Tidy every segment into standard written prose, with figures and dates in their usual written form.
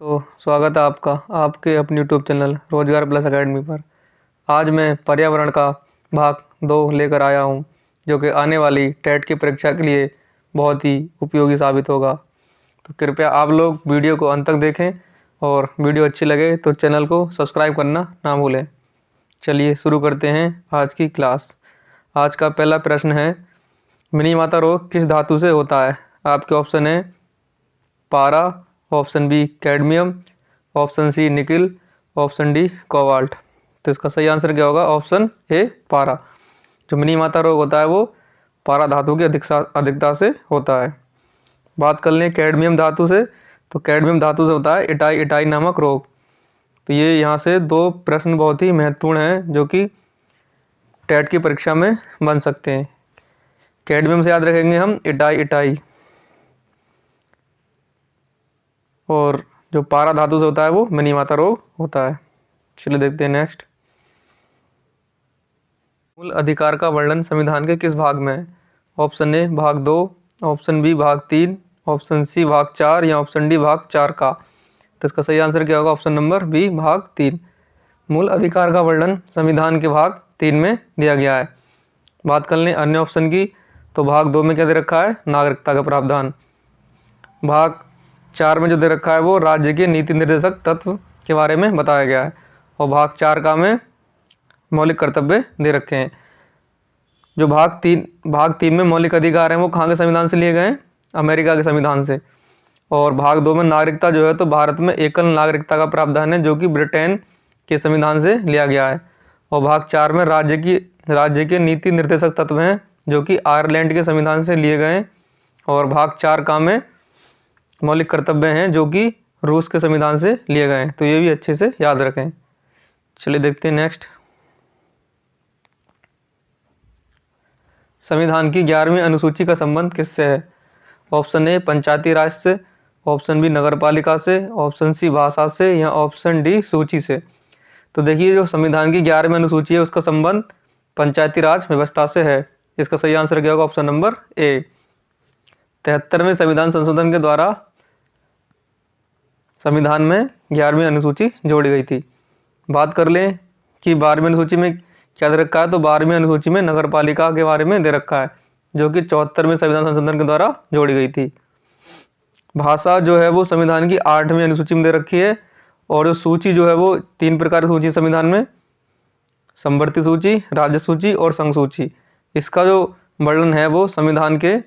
तो स्वागत है आपका आपके अपने यूट्यूब चैनल रोजगार प्लस एकेडमी पर। आज मैं पर्यावरण का भाग 2 लेकर आया हूँ, जो कि आने वाली टेट की परीक्षा के लिए बहुत ही उपयोगी साबित होगा। तो कृपया आप लोग वीडियो को अंत तक देखें और वीडियो अच्छी लगे तो चैनल को सब्सक्राइब करना ना भूलें। चलिए शुरू करते हैं आज की क्लास। आज का पहला प्रश्न है, मिनीमाता रोग किस धातु से होता है? आपके ऑप्शन है पारा, option B cadmium, option C nickel, option D cobalt. तो इसका सही आंसर क्या होगा? ऑप्शन ए पारा। जो मिनीमाता रोग होता है वो पारा धातु की अधिकता से होता है। बात कर लें कैडमियम धातु से, तो कैडमियम धातु से होता है इटाई इटाई नामक रोग। तो ये यहाँ से दो प्रश्न बहुत ही महत्वपूर्ण हैं जो कि टेट की परीक्षा में बन सकते हैं। कैडमियम से याद रखेंगे हम इटाई इटाई, और जो पारा धातु से होता है वो मिनीमाता रोग होता है। चलिए देखते हैं नेक्स्ट। मूल अधिकार का वर्णन संविधान के किस भाग में है? ऑप्शन ए भाग 2, ऑप्शन बी भाग 3, ऑप्शन सी भाग 4 या ऑप्शन डी भाग 4 का। तो इसका सही आंसर क्या होगा? ऑप्शन नंबर बी भाग 3। मूल अधिकार का वर्णन संविधान के भाग 3 में दिया गया है। बात कर लें अन्य ऑप्शन की, तो भाग 2 में क्या दे रखा है? नागरिकता का प्रावधान। भाग 4 में जो दे रखा है वो राज्य के नीति निर्देशक तत्व के बारे में बताया गया है, और भाग 4 का में मौलिक कर्तव्य दे रखे हैं। जो भाग तीन में मौलिक अधिकार हैं वो कहाँ के संविधान से लिए गए हैं? अमेरिका के संविधान से। और भाग 2 में नागरिकता जो है तो भारत में एकल नागरिकता का प्रावधान है जो कि ब्रिटेन के संविधान से लिया गया है। और भाग 4 में राज्य के नीति निर्देशक तत्व हैं जो कि आयरलैंड के संविधान से लिए गए हैं। और भाग 4 का में मौलिक कर्तव्य हैं जो कि रूस के संविधान से लिए गए हैं। तो ये भी अच्छे से याद रखें। चलिए देखते हैं नेक्स्ट। संविधान की 11वीं अनुसूची का संबंध किससे है? ऑप्शन ए पंचायती राज से, ऑप्शन बी नगरपालिका से, ऑप्शन सी भाषा से या ऑप्शन डी सूची से। तो देखिए जो संविधान की 11वीं अनुसूची है उसका संबंध पंचायती राज व्यवस्था से है। इसका सही आंसर क्या होगा? ऑप्शन नंबर ए। 73वें संविधान संशोधन के द्वारा संविधान में 11वीं अनुसूची जोड़ी गई थी। बात कर लें कि 12वीं अनुसूची में क्या दे रखा है, तो 12वीं अनुसूची में नगरपालिका के बारे में दे रखा है जो कि 74वें संविधान संशोधन के द्वारा जोड़ी गई थी। भाषा जो है वो संविधान की 8वीं अनुसूची में दे रखी है। और जो सूची जो है वो 3 प्रकार की सूची संविधान में, समवर्ती सूची, राज्य सूची और संघ सूची। इसका जो वर्णन है वो संविधान के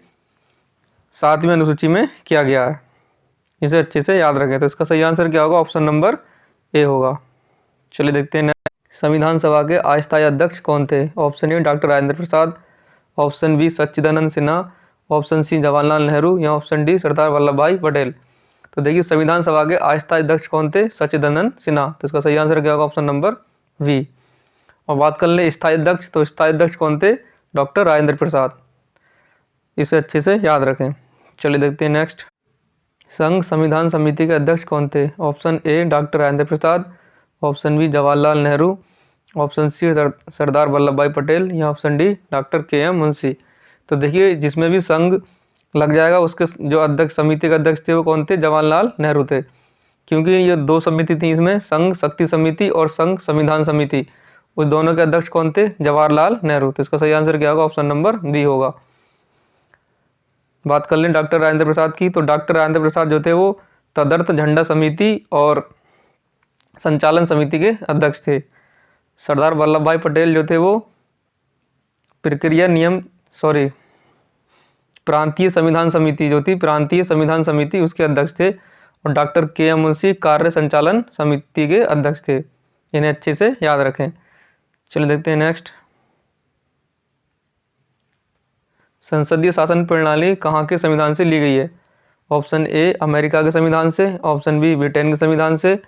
7वीं अनुसूची में किया गया है। इसे अच्छे से याद रखें। तो इसका सही आंसर क्या होगा? ऑप्शन नंबर ए होगा। चलिए देखते हैं संविधान सभा के अस्थायी अध्यक्ष कौन थे? Option A doctor Rajendra Prasad, option B Sachchidanand Sinha, option C Jawaharlal Nehru या ऑप्शन डी सरदार वल्लभ भाई पटेल। तो देखिए संविधान सभा के अस्थायी अध्यक्ष कौन थे? सच्चिदानंद सिन्हा। तो इसका सही आंसर क्या होगा? Option number B. और बात कर ले स्थायी अध्यक्ष, तो स्थायी अध्यक्ष कौन थे? डॉक्टर राजेंद्र प्रसाद। इसे अच्छे से याद रखें। चलिए देखते हैं नेक्स्ट। संघ संविधान समिति के अध्यक्ष कौन थे? Option A doctor Rajendra Prasad, option B Jawaharlal Nehru, option C Sardar Vallabhbhai Patel या option D doctor K M. Munshi. तो देखिए जिसमें भी संघ लग जाएगा उसके जो अध्यक्ष, समिति के अध्यक्ष थे वो कौन थे? जवाहरलाल नेहरू थे। क्योंकि ये 2 समिति थी इसमें, संघ शक्ति समिति और संघ संविधान समिति। उस दोनों के अध्यक्ष कौन थे? जवाहरलाल नेहरू। तो इसका सही आंसर क्या होगा? ऑप्शन नंबर बी होगा। बात कर लें डॉक्टर राजेंद्र प्रसाद की, तो डॉक्टर राजेंद्र प्रसाद जो थे वो तदर्थ झंडा समिति और संचालन समिति के अध्यक्ष थे। सरदार वल्लभ भाई पटेल जो थे वो प्रांतीय संविधान समिति जो थी, प्रांतीय संविधान समिति उसके अध्यक्ष थे। और डॉक्टर के.एम. मुंशी कार्य संचालन समिति के अध्यक्ष थे। इन्हें अच्छे से याद रखें। चलिए देखते हैं नेक्स्ट। संसदीय शासन प्रणाली कहाँ के संविधान से ली गई है? ऑप्शन ए अमेरिका के संविधान से, ऑप्शन बी ब्रिटेन के संविधान से,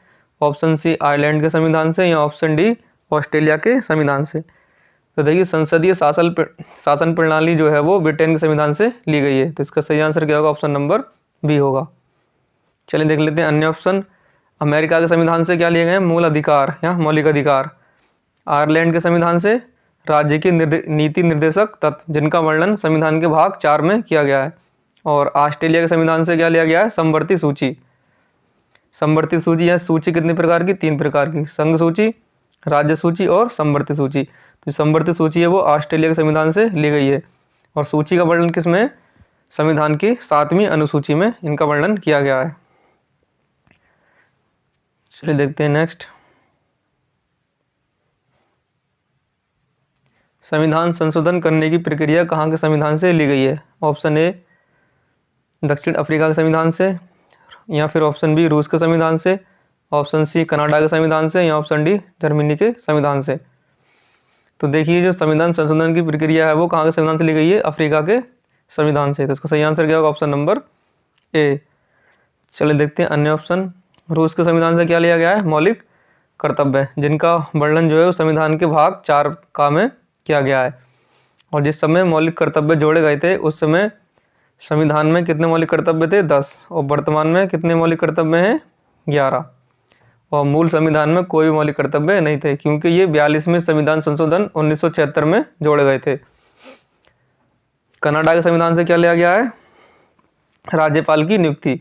ऑप्शन सी आयरलैंड के संविधान से या ऑप्शन डी ऑस्ट्रेलिया के संविधान से। तो देखिए संसदीय शासन प्रणाली जो है वो ब्रिटेन के संविधान से ली गई है। तो इसका सही आंसर क्या होगा? ऑप्शन नंबर बी होगा। चलिए देख लेते हैं अन्य ऑप्शन। अमेरिका के संविधान से क्या लिए गए हैं? मूल अधिकार या मौलिक अधिकार। आयरलैंड के संविधान से राज्य की नीति निर्देशक तत्व जिनका वर्णन संविधान के भाग 4 में किया गया है। और ऑस्ट्रेलिया के संविधान से क्या लिया गया है? समवर्ती सूची। संवर्ती सूची या सूची कितने प्रकार की? 3 प्रकार की, संघ सूची, राज्य सूची और संवर्ती सूची। तो संवर्ती सूची है वो ऑस्ट्रेलिया के संविधान से ली गई है और सूची का वर्णन किसमें? संविधान की 7वीं अनुसूची में इनका वर्णन किया गया है। चलिए देखते हैं नेक्स्ट। संविधान संशोधन करने की प्रक्रिया कहाँ के संविधान से ली गई है? ऑप्शन ए दक्षिण अफ्रीका के संविधान से, या फिर ऑप्शन बी रूस के संविधान से, ऑप्शन सी कनाडा के संविधान से, या ऑप्शन डी जर्मनी के संविधान से। तो देखिए जो संविधान संशोधन की प्रक्रिया है वो कहाँ के संविधान से ली गई है? अफ्रीका के संविधान से। तो इसका सही आंसर क्या होगा? ऑप्शन नंबर ए। चलिए देखते हैं अन्य ऑप्शन। रूस के संविधान से क्या लिया गया है? मौलिक कर्तव्य, जिनका वर्णन जो है वो संविधान के भाग 4 का में किया गया है। और जिस समय मौलिक कर्तव्य जोड़े गए थे उस समय संविधान में कितने मौलिक कर्तव्य थे? 10, और वर्तमान में कितने मौलिक कर्तव्य हैं? 11। और मूल संविधान में कोई मौलिक कर्तव्य नहीं थे क्योंकि ये 42वें संविधान संशोधन 1976 में जोड़े गए थे। कनाडा के संविधान से क्या लिया गया है? राज्यपाल की नियुक्ति।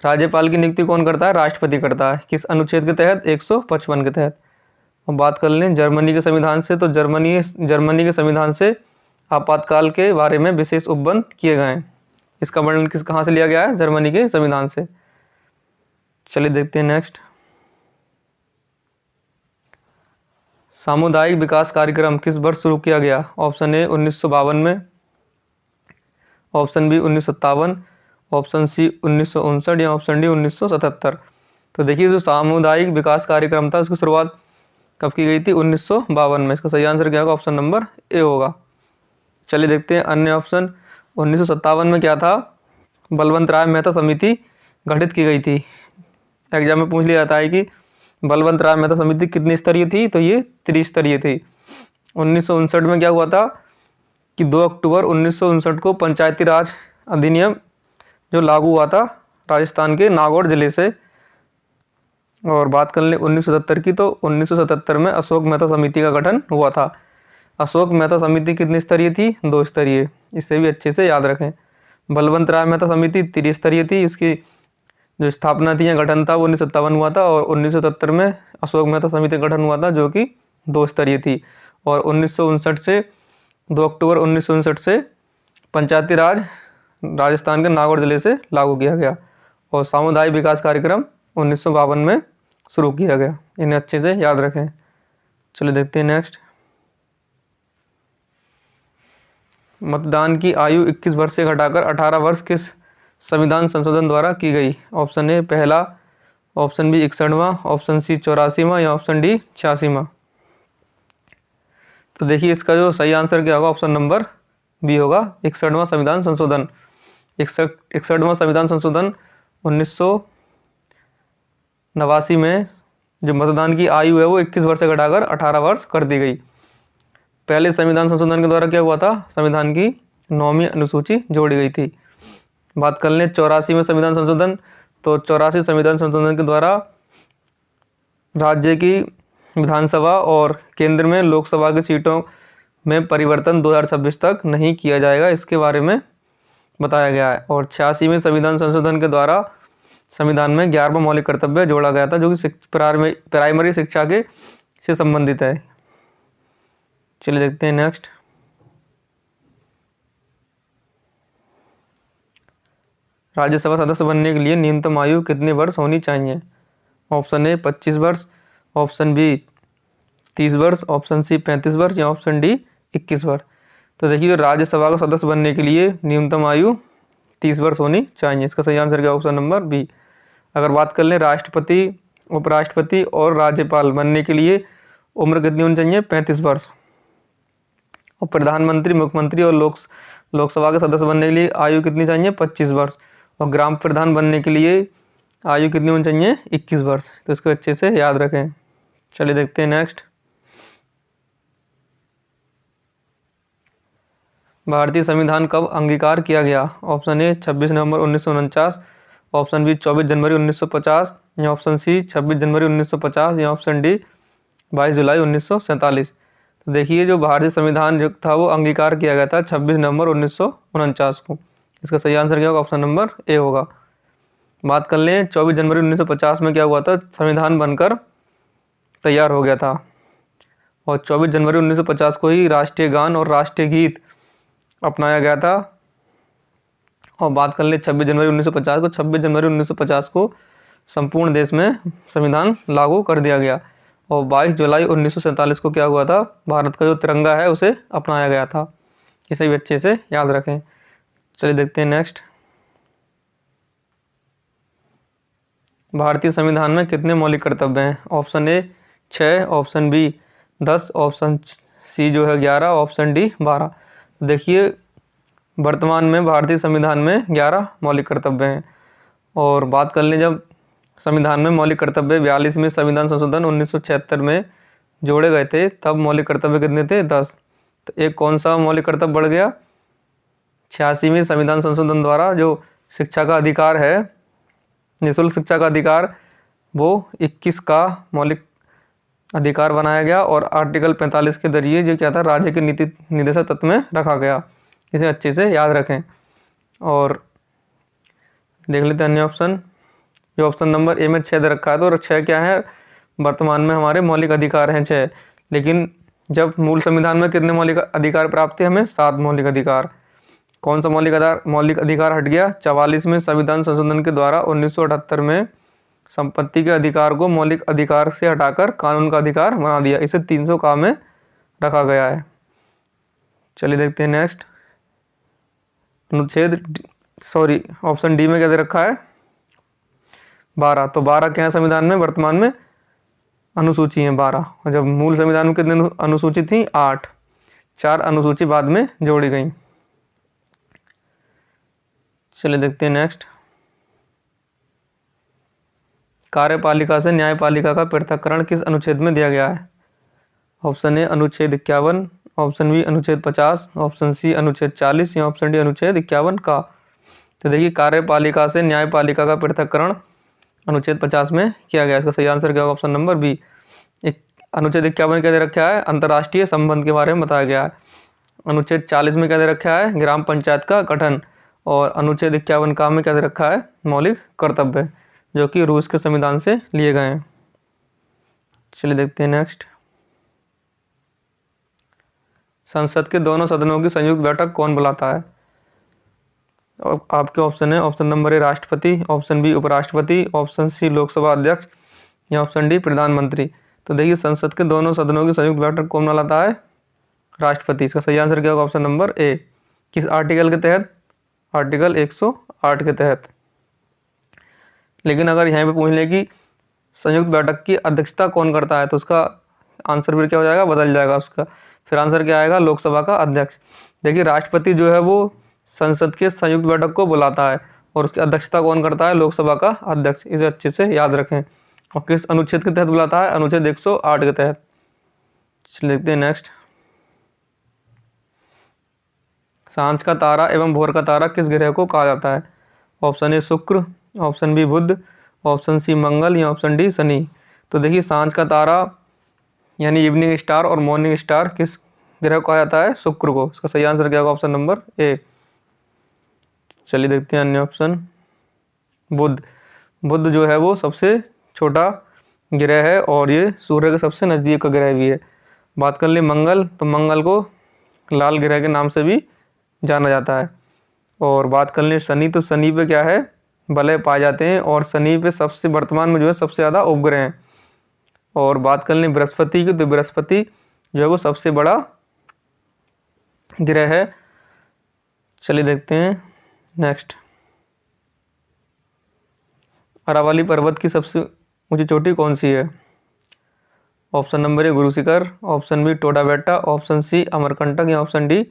राज्यपाल की नियुक्ति कौन करता है? राष्ट्रपति करता है। किस अनुच्छेद के तहत? 155 के तहत। और बात कर लें जर्मनी के संविधान से, तो जर्मनी के संविधान से आपातकाल के बारे में विशेष उपबंध किए गए हैं। इसका वर्णन कहाँ से लिया गया है? जर्मनी के संविधान से। चलिए देखते हैं नेक्स्ट। सामुदायिक विकास कार्यक्रम किस वर्ष शुरू किया गया? ऑप्शन ए 1952 में, ऑप्शन बी 1957, ऑप्शन सी 1959 या ऑप्शन डी 1977। तो देखिए जो सामुदायिक विकास कार्यक्रम था उसकी शुरुआत कब की गई थी? 1952 में। इसका सही आंसर क्या होगा? ऑप्शन नंबर ए होगा। चलिए देखते हैं अन्य ऑप्शन। 1957 में क्या था? बलवंत राय मेहता समिति गठित की गई थी। एग्जाम में पूछ लिया जाता है कि बलवंत राय मेहता समिति कितनी स्तरीय थी? तो ये त्रिस्तरीय थी। 1959 में क्या हुआ था कि 2 अक्टूबर 1959 को पंचायती राज अधिनियम जो लागू हुआ था राजस्थान के नागौर जिले से। और बात कर लें 1977 की, तो 1977 में अशोक मेहता समिति का गठन हुआ था। अशोक मेहता समिति कितनी स्तरीय थी? 2 स्तरीय। इसे भी अच्छे से याद रखें। बलवंत राय मेहता समिति त्रिस्तरीय थी, इसकी जो स्थापना थी या गठन था वो 1957 हुआ था। और 1977 में अशोक मेहता समिति का गठन हुआ था जो कि 2 स्तरीय थी। और 1959 से 2 अक्टूबर 1959 से पंचायती राज राजस्थान के नागौर जिले से लागू किया गया। और सामुदायिक विकास कार्यक्रम 1952 में शुरू किया गया। इन्हें अच्छे से याद रखें। चलिए देखते हैं नेक्स्ट। मतदान की आयु 21 वर्ष से घटाकर 18 वर्ष किस संविधान संशोधन द्वारा की गई? ऑप्शन ए पहला, ऑप्शन बी 61वां, ऑप्शन सी 84वां या ऑप्शन डी 86वां। तो देखिए इसका जो सही आंसर क्या होगा? ऑप्शन नंबर बी होगा, 61वां संविधान संशोधन। 61वां संविधान संशोधन 1989 में जो मतदान की आयु है वो 21 वर्ष से घटाकर 18 वर्ष कर दी गई। पहले संविधान संशोधन के द्वारा क्या हुआ था? संविधान की 9वीं अनुसूची जोड़ी गई थी। बात कर लें 84वें संविधान संशोधन, तो 84 संविधान संशोधन के द्वारा राज्य की विधानसभा और केंद्र में लोकसभा की सीटों में परिवर्तन 2026 तक नहीं किया जाएगा, इसके बारे में बताया गया है। और 86वें संविधान संशोधन के द्वारा संविधान में 11वां मौलिक कर्तव्य जोड़ा गया था जो कि प्राइमरी शिक्षा के से संबंधित है। चलिए देखते हैं नेक्स्ट। राज्यसभा सदस्य बनने के लिए न्यूनतम आयु कितने वर्ष होनी चाहिए? ऑप्शन ए 25 वर्ष, ऑप्शन बी 30 वर्ष, ऑप्शन सी 35 वर्ष या ऑप्शन डी 21 वर्ष। तो देखिए राज्यसभा का सदस्य बनने के लिए न्यूनतम आयु 30 वर्ष होनी चाहिए। इसका सही आंसर क्या? Option number B. अगर बात कर लें राष्ट्रपति, उपराष्ट्रपति और राज्यपाल बनने के लिए उम्र कितनी होनी चाहिए? 35 वर्ष। और प्रधानमंत्री, मुख्यमंत्री और लोकसभा के सदस्य बनने के लिए आयु कितनी चाहिए? 25 वर्ष। और ग्राम प्रधान बनने के लिए आयु कितनी होनी चाहिए? 21 वर्ष। तो इसको अच्छे से याद रखें। चलिए देखते हैं नेक्स्ट। भारतीय संविधान कब अंगीकार किया गया? ऑप्शन ए 26 नवंबर 1949, ऑप्शन बी 24 जनवरी 1950 या ऑप्शन सी 26 जनवरी 1950 या ऑप्शन डी 22 जुलाई 1947। तो देखिए जो भारतीय संविधान जो था वो अंगीकार किया गया था 26 नवंबर 1949 को। इसका सही आंसर क्या होगा? ऑप्शन नंबर ए होगा। बात कर लें 24 जनवरी 1950 में क्या हुआ था, संविधान बनकर तैयार हो गया था और 24 जनवरी 1950 को ही राष्ट्रीय गान और राष्ट्रीय गीत अपनाया गया था। और बात कर ले 26 जनवरी 1950 को, 26 जनवरी 1950 को संपूर्ण देश में संविधान लागू कर दिया गया और 22 जुलाई 1947 को क्या हुआ था, भारत का जो तिरंगा है उसे अपनाया गया था। इसे भी अच्छे से याद रखें। चलिए देखते हैं नेक्स्ट। भारतीय संविधान में कितने मौलिक कर्तव्य हैं? Option A 6, option B 10, option C जो है 11, ऑप्शन डी 12। देखिए वर्तमान में भारतीय संविधान में 11 मौलिक कर्तव्य हैं और बात कर लें जब संविधान में मौलिक कर्तव्य 42वें संविधान संशोधन 1976 में जोड़े गए थे तब मौलिक कर्तव्य कितने थे? 10। तो एक कौन सा मौलिक कर्तव्य बढ़ गया? 86वें संविधान संशोधन द्वारा जो शिक्षा का अधिकार है, निःशुल्क शिक्षा का अधिकार, वो 21 का मौलिक अधिकार बनाया गया और आर्टिकल 45 के जरिए जो क्या था, राज्य के नीति निर्देशक तत्व में रखा गया। इसे अच्छे से याद रखें। और देख लेते हैं अन्य ऑप्शन। ये ऑप्शन नंबर ए में 6 दे रखा है, तो 6 क्या है, वर्तमान में हमारे मौलिक अधिकार हैं 6, लेकिन जब मूल संविधान में कितने मौलिक अधिकार प्राप्त थे हमें? 7 मौलिक अधिकार। कौन सा मौलिक अधिकार हट गया? 44वें संविधान संशोधन के द्वारा 1978 में संपत्ति के अधिकार को मौलिक अधिकार से हटाकर कानून का अधिकार बना दिया। इसे 300 का में रखा गया है। चलिए देखते हैं नेक्स्ट। ऑप्शन डी में क्या दे रखा है? 12। तो 12 क्या है संविधान में? वर्तमान में अनुसूची है 12, और जब मूल संविधान में कितने अनुसूची थी? 8। 4 अनुसूची बाद में जोड़ी गई। चलिए देखते हैं नेक्स्ट। कार्यपालिका से न्यायपालिका का पृथक्करण किस अनुच्छेद में दिया गया है? ऑप्शन ए अनुच्छेद 51, ऑप्शन बी अनुच्छेद 50, ऑप्शन सी अनुच्छेद 40 या ऑप्शन डी अनुच्छेद 51 का। तो देखिए कार्यपालिका से न्यायपालिका का पृथक्करण अनुच्छेद 50 में किया गया। इसका सही आंसर क्या होगा? Option number B. अनुच्छेद 51 क्या दे रखा है? अंतर्राष्ट्रीय संबंध के बारे में बताया गया है। अनुच्छेद 40 में क्या दे रखा है? ग्राम पंचायत का गठन। और अनुच्छेद 51 का में क्या दे रखा है? मौलिक कर्तव्य, जो कि रूस के संविधान से लिए गए हैं। चलिए देखते हैं नेक्स्ट। संसद के दोनों सदनों की संयुक्त बैठक कौन बुलाता है? और आपके ऑप्शन है, ऑप्शन नंबर ए राष्ट्रपति, ऑप्शन बी उपराष्ट्रपति, ऑप्शन सी लोकसभा अध्यक्ष या ऑप्शन डी प्रधानमंत्री। तो देखिए संसद के दोनों सदनों की संयुक्त बैठक कौन बुलाता है? राष्ट्रपति। इसका सही आंसर क्या होगा? ऑप्शन नंबर ए। किस आर्टिकल के तहत? आर्टिकल 108 के तहत। लेकिन अगर यहाँ पे पूछ ले कि संयुक्त बैठक की अध्यक्षता कौन करता है, तो उसका आंसर फिर क्या हो जाएगा? बदल जाएगा उसका। फिर आंसर क्या आएगा? लोकसभा का अध्यक्ष। देखिए राष्ट्रपति जो है वो संसद के संयुक्त बैठक को बुलाता है और उसकी अध्यक्षता कौन करता है? लोकसभा का अध्यक्ष। इसे अच्छे से याद रखें। और किस अनुच्छेद के तहत बुलाता है? अनुच्छेद 108 के तहत। चलिए देखते हैं नेक्स्ट। सांझ का तारा एवं भोर का तारा किस ग्रह को कहा जाता है? ऑप्शन ए शुक्र, ऑप्शन बी बुध, ऑप्शन सी मंगल या ऑप्शन डी शनि। तो देखिए सांझ का तारा यानी इवनिंग स्टार और मॉर्निंग स्टार किस ग्रह को कहा जाता है? शुक्र को। इसका सही आंसर क्या होगा? ऑप्शन नंबर ए। चलिए देखते हैं अन्य ऑप्शन। बुध। बुध जो है वो सबसे छोटा ग्रह है और ये सूर्य के सबसे नज़दीक का ग्रह भी है। बात कर ले मंगल, तो मंगल को लाल ग्रह के नाम से भी जाना जाता है। और बात कर लें शनि, तो शनि पे क्या है? वलय पाए जाते हैं और शनि पे सबसे वर्तमान में जो है सबसे ज़्यादा उपग्रह हैं। और बात कर लें बृहस्पति की, तो बृहस्पति जो है वो सबसे बड़ा ग्रह है। चलिए देखते हैं नेक्स्ट। अरावली पर्वत की सबसे ऊंची चोटी कौन सी है? ऑप्शन नंबर ए गुरु शिखर, ऑप्शन बी टोडा बेट्टा, ऑप्शन सी अमरकंटक या ऑप्शन डी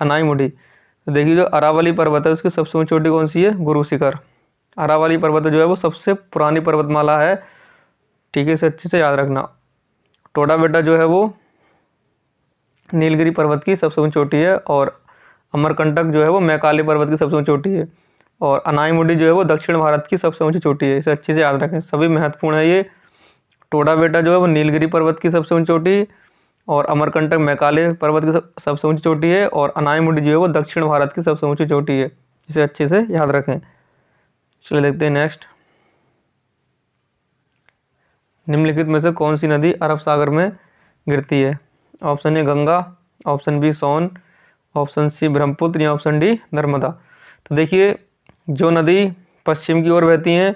अनाईमुडी। तो देखिए जो अरावली पर्वत है उसकी सबसे ऊंची चोटी कौन सी है? गुरु शिखर। अरावली पर्वत जो है वो सबसे पुरानी पर्वतमाला है। ठीक है, इसे अच्छे से याद रखना। टोडा बेट्टा जो है वो नीलगिरी पर्वत की सबसे ऊंची चोटी है और अमरकंटक जो है वो मैकाली पर्वत की सबसे ऊंची चोटी है और अनाईमुडी जो है वो दक्षिण भारत की सबसे ऊंची चोटी है। इसे अच्छे से याद रखें, सभी महत्वपूर्ण है ये। टोडा बेट्टा जो है वो नीलगिरी पर्वत की सबसे ऊंची चोटी और अमरकंटक मैकाले पर्वत की सबसे ऊंची चोटी है और अनाईमुडी जो है वो दक्षिण भारत की सबसे ऊंची चोटी है। इसे अच्छे से याद रखें। चलिए देखते हैं नेक्स्ट। निम्नलिखित में से कौन सी नदी अरब सागर में गिरती है? Option A Ganga, option B Son, option C Brahmaputra या ऑप्शन डी नर्मदा। तो देखिए, जो नदी पश्चिम की ओर बहती हैं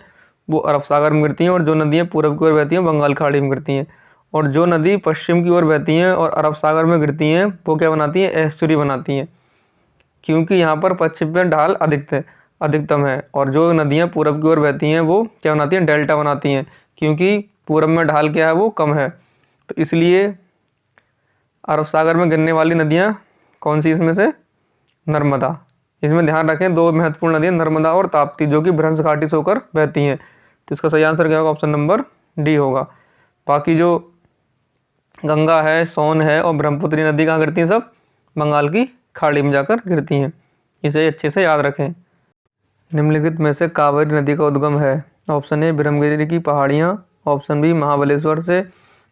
वो अरब सागर में गिरती हैं, और जो नदियाँ पूरब की ओर बहती हैं बंगाल की खाड़ी में गिरती हैं। और जो नदी पश्चिम की ओर बहती हैं और अरब सागर में गिरती हैं वो क्या बनाती हैं? एस्चुरी बनाती हैं, क्योंकि यहाँ पर पश्चिम में ढाल अधिकतम है। और जो नदियाँ पूरब की ओर बहती हैं वो क्या बनाती हैं? डेल्टा बनाती हैं, क्योंकि पूरब में ढाल क्या है? वो कम है। तो इसलिए अरब सागर में गिरने वाली नदियाँ कौन सी इसमें से? नर्मदा। इसमें ध्यान रखें, दो महत्वपूर्ण नदियाँ नर्मदा और ताप्ती, जो कि भ्रंश घाटी से होकर बहती हैं। तो इसका सही आंसर क्या होगा? ऑप्शन नंबर डी होगा। बाकी जो गंगा है, सोन है और ब्रह्मपुत्री नदी कहाँ गिरती हैं? सब बंगाल की खाड़ी में जाकर गिरती हैं। इसे अच्छे से याद रखें। निम्नलिखित में से कावेरी नदी का उद्गम है? ऑप्शन ए ब्रह्मगिरी की पहाड़ियाँ, ऑप्शन बी महाबलेश्वर से,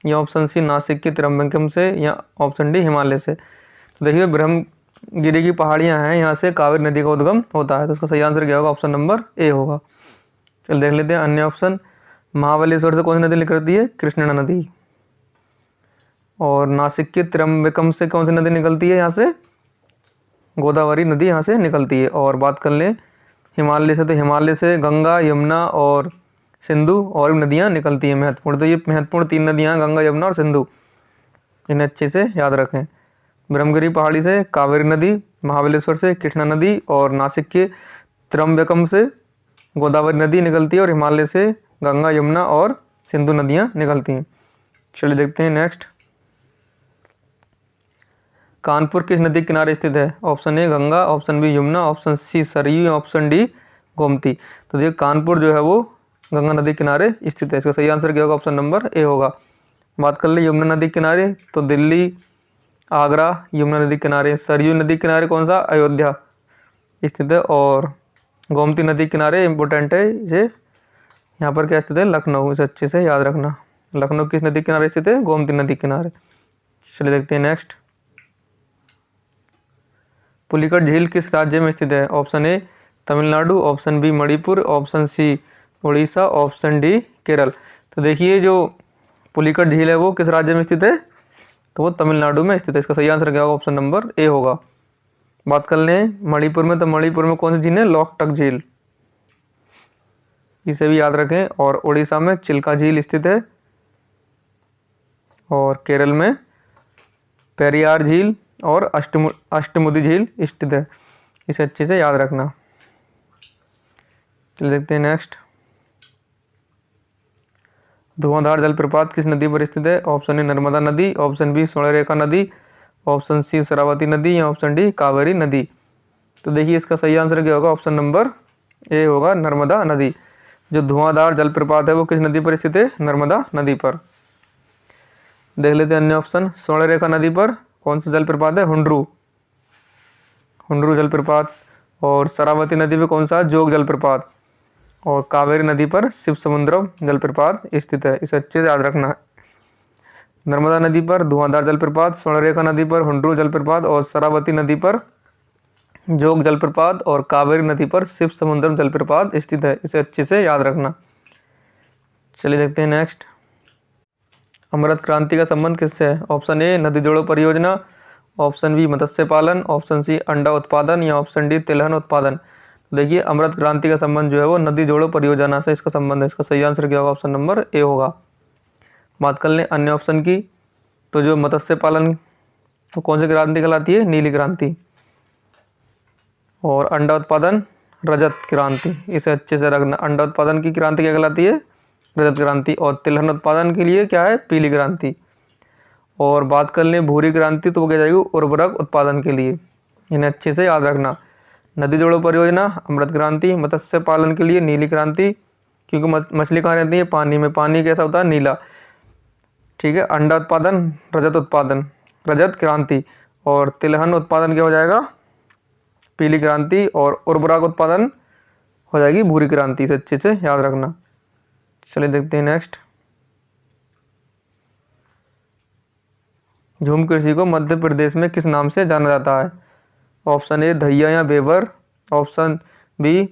या ऑप्शन सी नासिक के त्र्यंबकम से, या ऑप्शन डी हिमालय से। तो देखिए, ब्रह्मगिरी की पहाड़ियाँ हैं, यहाँ से कावेरी नदी का उद्गम होता है। तो इसका सही आंसर क्या होगा? ऑप्शन नंबर ए होगा। चल देख लेते हैं अन्य ऑप्शन। महाबलेश्वर से कौन सी नदी निकलती है? कृष्णा नदी। और नासिक के त्र्यंबकम से कौन सी नदी निकलती है? यहाँ से गोदावरी नदी यहाँ से निकलती है। और बात कर लें हिमालय से, तो हिमालय से गंगा, यमुना और सिंधु और भी नदियाँ निकलती हैं महत्वपूर्ण। तो ये महत्वपूर्ण 3 नदियाँ गंगा, यमुना और सिंधु, इन्हें अच्छे से याद रखें। ब्रह्मगिरी पहाड़ी से कावेरी नदी, महाबलेश्वर से कृष्णा नदी, और नासिक के त्र्यंबकम से गोदावरी नदी निकलती है, और हिमालय से गंगा, यमुना और सिंधु नदियाँ निकलती हैं। चलिए देखते हैं नेक्स्ट। कानपुर किस नदी के किनारे स्थित है? Option A Ganga, option B Yamuna, option C Saryu, option D Gomti. तो देखिए, कानपुर जो है वो गंगा नदी के किनारे स्थित है। इसका सही आंसर क्या होगा? ऑप्शन नंबर ए होगा। बात कर ले यमुना नदी के किनारे, तो दिल्ली, आगरा यमुना नदी किनारे। सरयू नदी किनारे कौन सा? अयोध्या स्थित है। और गोमती नदी किनारे इम्पोर्टेंट है, इसे यहाँ पर क्या स्थित है? लखनऊ। इसे अच्छे से याद रखना। लखनऊ किस नदी किनारे स्थित है? गोमती नदी किनारे। चलिए देखते हैं नेक्स्ट। पुलिकट झील किस राज्य में स्थित है? Option A Tamil Nadu, option B Manipur, option C Orissa, option D Kerala. तो देखिए, जो पुलिकट झील है वो किस राज्य में स्थित है? तो वो तमिलनाडु में स्थित है। इसका सही आंसर क्या होगा? ऑप्शन नंबर ए होगा। बात कर लें मणिपुर में, तो मणिपुर में कौन सी झील है? लोकटक झील, इसे भी याद रखें। और उड़ीसा में चिल्का झील स्थित है, और केरल में पेरियार झील और अष्टमुदी झील स्थित है। इसे अच्छे से याद रखना। चलिए देखते हैं नेक्स्ट। धुआंधार जलप्रपात किस नदी पर स्थित है? ऑप्शन ए नर्मदा नदी, ऑप्शन बी स्वर्णरेखा नदी, ऑप्शन सी शरावती नदी, या ऑप्शन डी कावेरी नदी। तो देखिए, इसका सही आंसर क्या होगा? ऑप्शन नंबर ए होगा, नर्मदा नदी। जो धुआंधार जलप्रपात है वो किस नदी पर स्थित है? नर्मदा नदी पर। देख लेते हैं अन्य ऑप्शन। स्वर्णरेखा नदी पर कौन सा जलप्रपात है? हुंड्रू जलप्रपात। और शरावती नदी पे कौन सा? जोग जलप्रपात। और कावेरी नदी पर शिव समुद्रम जलप्रपात स्थित है। इसे अच्छे से याद रखना है। नर्मदा नदी पर धुआंधार जलप्रपात, स्वर्णरेखा नदी पर हुंड्रू जलप्रपात, और शरावती नदी पर जोग जलप्रपात, और कावेरी नदी पर शिव समुद्रम जलप्रपात स्थित है। इसे अच्छे से याद रखना। चलिए देखते हैं नेक्स्ट। अमृत क्रांति का संबंध किससे है? ऑप्शन ए नदी जोड़ो परियोजना, ऑप्शन बी मत्स्य पालन, ऑप्शन सी अंडा उत्पादन, या ऑप्शन डी तिलहन उत्पादन। देखिए, अमृत क्रांति का संबंध जो है वो नदी जोड़ो परियोजना से इसका संबंध है। इसका सही आंसर क्या होगा? ऑप्शन नंबर ए होगा। बात कर लें अन्य ऑप्शन की, तो जो मत्स्य पालन तो कौन सी क्रांति कहलाती है? नीली क्रांति। और अंडा उत्पादन रजत क्रांति। इसे अच्छे से रखना। अंडा उत्पादन की क्रांति क्या कहलाती है? रजत क्रांति। और तिलहन उत्पादन के लिए क्या है? पीली क्रांति। और बात कर लें भूरी क्रांति, तो वो क्या जाएगी? उर्वरक उत्पादन के लिए। इन्हें अच्छे से याद रखना। नदी जोड़ो परियोजना अमृत क्रांति, मत्स्य पालन के लिए नीली क्रांति, क्योंकि मछली कहाँ रहती है? पानी में। पानी कैसा होता है? नीला। ठीक है। अंडा उत्पादन रजत क्रांति। और तिलहन उत्पादन क्या हो जाएगा? पीली क्रांति। और उर्वरक उत्पादन हो जाएगी भूरी क्रांति। इसे अच्छे से याद रखना। चलिए देखते हैं नेक्स्ट। झूम कृषि को मध्य प्रदेश में किस नाम से जाना जाता है? ऑप्शन ए धैया या बेवर, ऑप्शन बी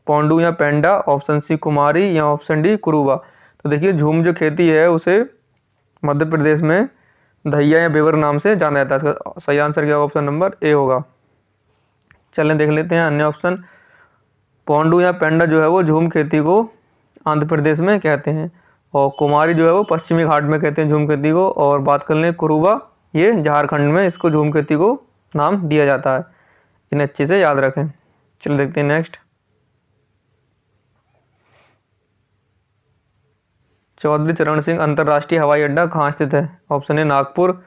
पोंडू या पेंडा, ऑप्शन सी कुमारी या ऑप्शन डी कुरुबा। तो देखिए झूम जो खेती है उसे मध्य प्रदेश में धैया या बेवर नाम से जाना जाता है। इसका सही आंसर क्या होगा? ऑप्शन नंबर ए होगा। चलें देख लेते हैं अन्य ऑप्शन। पोंडू या पेंडा जो है वो झूम खेती को आंध्र प्रदेश में कहते हैं, और कुमारी जो है वो पश्चिमी घाट में कहते हैं झूम खेती को। और बात कर लें कुरुबा, ये झारखंड में इसको झूम खेती को नाम दिया जाता है। इन्हें अच्छे से याद रखें। चलो देखते हैं नेक्स्ट। चौधरी चरण सिंह अंतर्राष्ट्रीय हवाई अड्डा कहाँ स्थित है? Option A Nagpur,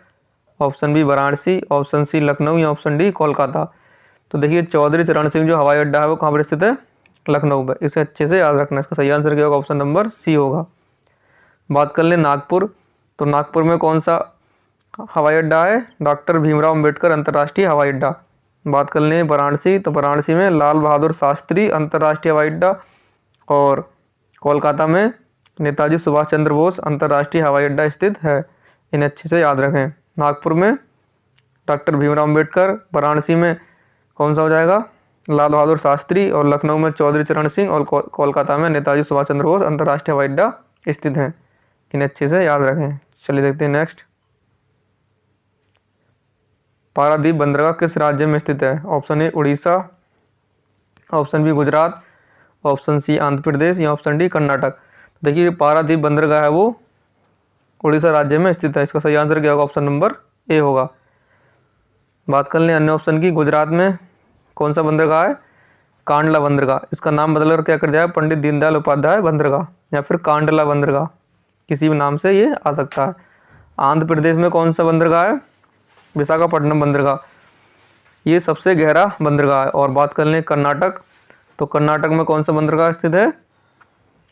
option B Varanasi, option C Lucknow या ऑप्शन डी कोलकाता। तो देखिए चौधरी चरण सिंह जो हवाई अड्डा है वो कहाँ पर स्थित है? लखनऊ में। इसे अच्छे से याद रखना। इसका सही आंसर क्या होगा? ऑप्शन नंबर सी होगा। बात कर लें नागपुर, तो नागपुर में कौन सा हवाई अड्डा है? डॉक्टर भीमराव अंबेडकर अंतर्राष्ट्रीय हवाई अड्डा। बात कर लें वाराणसी, तो वाराणसी में लाल बहादुर शास्त्री अंतर्राष्ट्रीय हवाई अड्डा। और कोलकाता में नेताजी सुभाष चंद्र बोस अंतर्राष्ट्रीय हवाई अड्डा स्थित है। इन्हें अच्छे से याद रखें। नागपुर में डॉक्टर भीमराव अंबेडकर, वाराणसी में कौन सा हो जाएगा? लाल बहादुर शास्त्री, और लखनऊ में चौधरी चरण सिंह, और कोलकाता में नेताजी सुभाष चंद्र बोस अंतर्राष्ट्रीय हवाई अड्डा स्थित हैं। इन्हें अच्छे से याद रखें। चलिए देखते हैं नेक्स्ट। पारादीप बंदरगाह किस राज्य में स्थित है? Option A Orissa, option B Gujarat, option C Andhra Pradesh या ऑप्शन डी कर्नाटक। देखिए पारादीप बंदरगाह है वो उड़ीसा राज्य में स्थित है। इसका सही आंसर क्या होगा? ऑप्शन नंबर ए होगा। बात कर लें अन्य ऑप्शन की। गुजरात में कौन सा बंदरगाह है? कांडला बंदरगाह। इसका नाम बदलकर क्या कर दिया है? पंडित दीनदयाल उपाध्याय बंदरगाह या फिर कांडला बंदरगाह, किसी भी नाम से ये आ सकता है। आंध्र प्रदेश में कौन सा बंदरगाह है? विशाखापट्टनम बंदरगाह। ये सबसे गहरा बंदरगाह है। और बात कर लें कर्नाटक, तो कर्नाटक में कौन सा बंदरगाह स्थित है?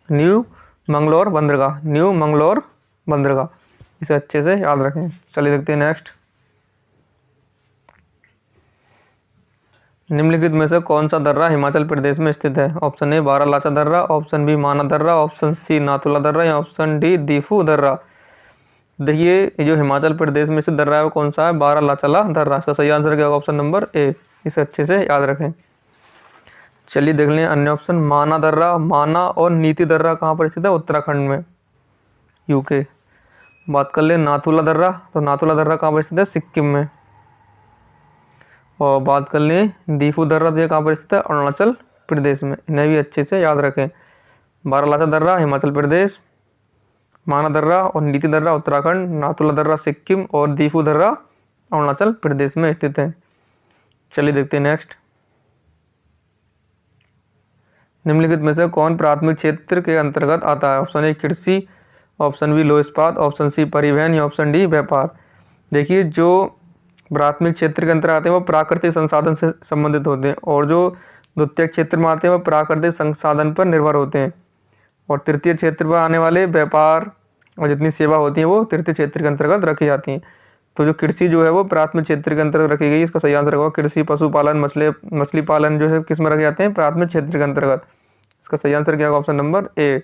न्यू मंगलोर बंदरगाह, न्यू मंगलोर बंदरगाह। इसे अच्छे से याद रखें। चलिए देखते हैं नेक्स्ट। निम्नलिखित में से कौन सा दर्रा हिमाचल प्रदेश में स्थित है? ऑप्शन ए बारालाचा दर्रा, ऑप्शन बी माना दर्रा, ऑप्शन सी नाथुला दर्रा या ऑप्शन डी दीफू दर्रा। देखिए ये जो हिमाचल प्रदेश में स्थित दर्रा है वो कौन सा है? बारालाचा दर्रा। इसका सही आंसर क्या होगा? ऑप्शन नंबर ए। इसे अच्छे से याद रखें। चलिए देख लें अन्य ऑप्शन। माना दर्रा, माना और नीति दर्रा कहाँ पर स्थित है? उत्तराखंड में, यूके। बात कर लें नाथुला दर्रा, तो नाथुला दर्रा कहाँ पर स्थित है? सिक्किम में। और बात कर लें दीफू दर्रा, तो ये कहाँ पर स्थित है? अरुणाचल प्रदेश में। इन्हें भी अच्छे से याद रखें। बारालाचा दर्रा हिमाचल प्रदेश, माना दर्रा और नीति दर्रा उत्तराखंड, नाथुला दर्रा सिक्किम और दीफू दर्रा अरुणाचल प्रदेश में स्थित है। चलिए देखते हैं नेक्स्ट। निम्नलिखित में से कौन प्राथमिक क्षेत्र के अंतर्गत आता है? ऑप्शन ए कृषि, ऑप्शन बी लो इस्पात, ऑप्शन सी परिवहन या ऑप्शन डी व्यापार। देखिए जो प्राथमिक क्षेत्र के अंतर्गत आते हैं वो प्राकृतिक संसाधन से संबंधित होते हैं, और जो द्वितीय क्षेत्र में आते हैं वो प्राकृतिक संसाधन पर निर्भर होते हैं, और तृतीय क्षेत्र पर आने वाले व्यापार और जितनी सेवा होती है वो तृतीय क्षेत्र के अंतर्गत रखी जाती हैं। तो जो कृषि जो है वो प्राथमिक क्षेत्र के अंतर्गत रखी गई। इसका सही आंसर होगा कृषि, पशुपालन, मछली पालन जो है किस में रखे जाते हैं? प्राथमिक क्षेत्र के अंतर्गत। इसका सही आंसर क्या होगा? ऑप्शन नंबर ए।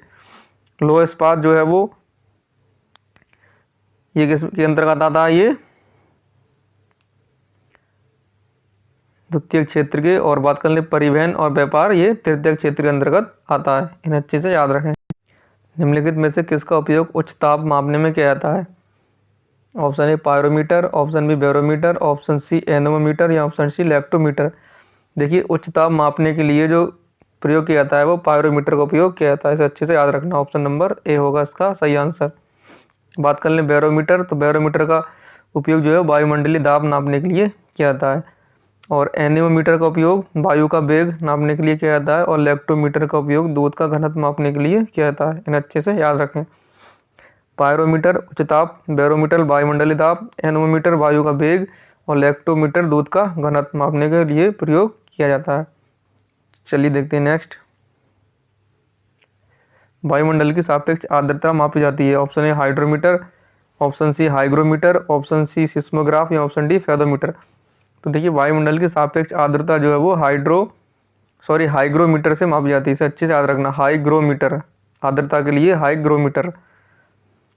लो इस्पात जो है वो ये किस के अंतर्गत आता है? ये द्वितीय क्षेत्र के। और बात कर ले परिवहन और व्यापार, ये तृतीय क्षेत्र के अंतर्गत आता है। इन्हें अच्छे से याद रखें। निम्नलिखित में से किसका उपयोग उच्च ताप मापने में किया जाता है? Option A pyrometer, option B barometer, option C anemometer या ऑप्शन सी लैक्टोमीटर। देखिए उच्च ताप मापने के लिए जो प्रयोग किया जाता है वो पायरोमीटर का उपयोग किया जाता है। इसे अच्छे से याद रखना। ऑप्शन नंबर ए होगा इसका सही आंसर। बात कर लें बैरोमीटर, तो बैरोमीटर का उपयोग जो है वायुमंडलीय दाब नापने के लिए किया जाता है। और एनीमोमीटर का उपयोग वायु का वेग नापने के लिए किया जाता है। और लैक्टोमीटर का उपयोग दूध का घनत्व मापने के लिए किया जाता है। इन्हें अच्छे से याद रखें। पायरोमीटर उच्च ताप, बैरोमीटर वायुमंडलीय दाब, एनीमोमीटर वायु का वेग और लैक्टोमीटर दूध का घनत्व मापने के लिए प्रयोग किया जाता है। चलिए देखते हैं नेक्स्ट। वायुमंडल की सापेक्ष आर्द्रता मापी जाती है। Option A hydrometer, option C hygrometer, option C seismograph या ऑप्शन डी फेदोमीटर। तो देखिए वायुमंडल की सापेक्ष आर्द्रता जो है वो हाइग्रोमीटर से मापी जाती है। इसे अच्छे से याद रखना। हाइग्रोमीटर, आर्द्रता के लिए हाइग्रोमीटर।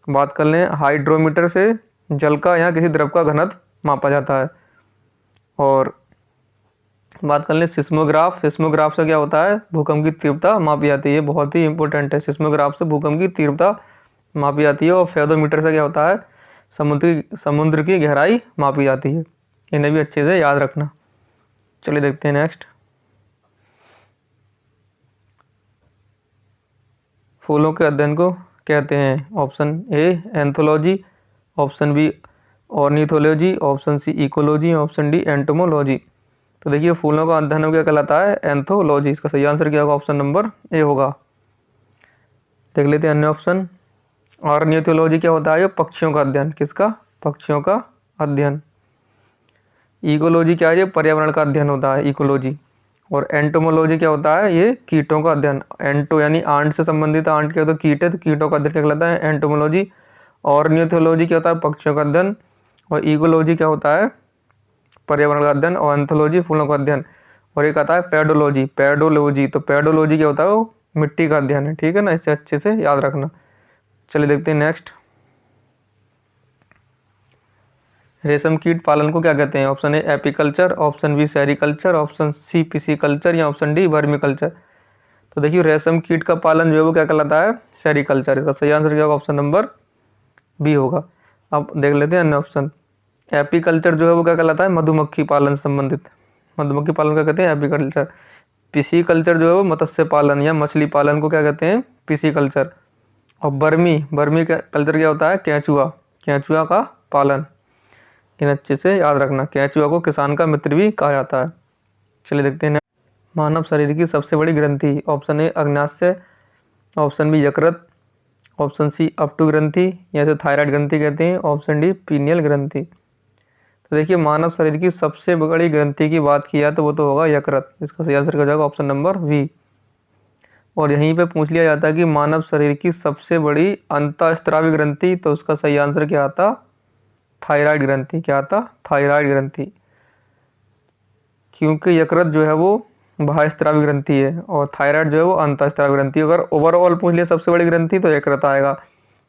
बात कर लें हाइड्रोमीटर से जल का या किसी द्रव का घनत्व मापा जाता है। और बात कर लें सिस्मोग्राफ। सिस्मोग्राफ से क्या होता है, भूकंप की तीव्रता मापी जाती है। बहुत ही इंपॉर्टेंट है, सिस्मोग्राफ से भूकंप की तीव्रता मापी जाती है। और फेदोमीटर से क्या होता है, समुद्र की गहराई मापी जाती है। इन्हें भी अच्छे से याद रखना। चलिए देखते हैं नेक्स्ट। फूलों के अध्ययन को कहते हैं, option A anthology, option B ornithology, option C ecology, option D entomology. तो देखिए फूलों का अध्ययन क्या कहलाता है, एंथोलॉजी। इसका सही आंसर क्या होगा, ऑप्शन नंबर ए होगा। देख लेते हैं अन्य ऑप्शन। ऑर्निथोलॉजी क्या होता है, ये पक्षियों का अध्ययन। किसका, पक्षियों का अध्ययन। इकोलॉजी क्या है, ये पर्यावरण का अध्ययन होता है, इकोलॉजी। और एंटोमोलॉजी क्या होता है, ये कीटों का अध्ययन। एंटो यानी आंट से संबंधित, आंट क्या होता है, कीट है, तो कीटों का अध्ययन क्या कहलाता है, एंटोमोलॉजी। ऑर्निथोलॉजी क्या होता है, पक्षियों का अध्ययन। और इकोलॉजी क्या होता है, पर्यावरण का अध्ययन। और एंथोलॉजी फूलों का अध्ययन। और एक आता है पेडोलॉजी। पेडोलॉजी, तो पेडोलॉजी क्या होता है, वो मिट्टी का अध्ययन है। ठीक है ना, इसे अच्छे से याद रखना। चलिए देखते हैं नेक्स्ट। रेशम कीट पालन को क्या कहते हैं, option A apiculture, option B sericulture, option C pisciculture, या ऑप्शन डी वर्मीकल्चर। तो देखिए रेशम कीट का पालन जो है वो क्या कहलाता है, सेरीकल्चर। इसका सही आंसर क्या होगा, ऑप्शन नंबर बी होगा। अब देख लेते हैं अन्य ऑप्शन। एपीकल्चर जो है वो क्या कहलाता है, मधुमक्खी पालन से संबंधित। मधुमक्खी पालन क्या कहते हैं, एपीकल्चर। पिसीकल्चर जो है वो मत्स्य पालन या मछली पालन को क्या कहते हैं, पिसीकल्चर। और बर्मी कल्चर क्या होता है, केंचुआ, केंचुआ का पालन। इन अच्छे से याद रखना। केंचुआ को किसान का मित्र भी कहा जाता है। चलिए देखते हैं। मानव शरीर की सबसे बड़ी ग्रंथि, ऑप्शन ए अग्नाशय, ऑप्शन बी यकृत, ऑप्शन सी अपटू ग्रंथि, या इसे थायराइड ग्रंथि कहते हैं, ऑप्शन डी पीनियल ग्रंथि। तो देखिए मानव शरीर की सबसे बड़ी ग्रंथि की बात की जाए तो वो तो होगा यकृत। इसका सही आंसर हो जाएगा ऑप्शन नंबर वी। और यहीं पे पूछ लिया जाता है कि मानव शरीर की सबसे बड़ी अंतःस्रावी ग्रंथि, तो उसका सही आंसर क्या आता, थायराइड ग्रंथि। क्या आता, थायराइड ग्रंथि। क्योंकि यकृत जो है वो बाह्यस्रावी ग्रंथि है और थायराइड जो है वो अंतःस्रावी ग्रंथि। अगर ओवरऑल पूछ लिया सबसे बड़ी ग्रंथि तो यकृत आएगा,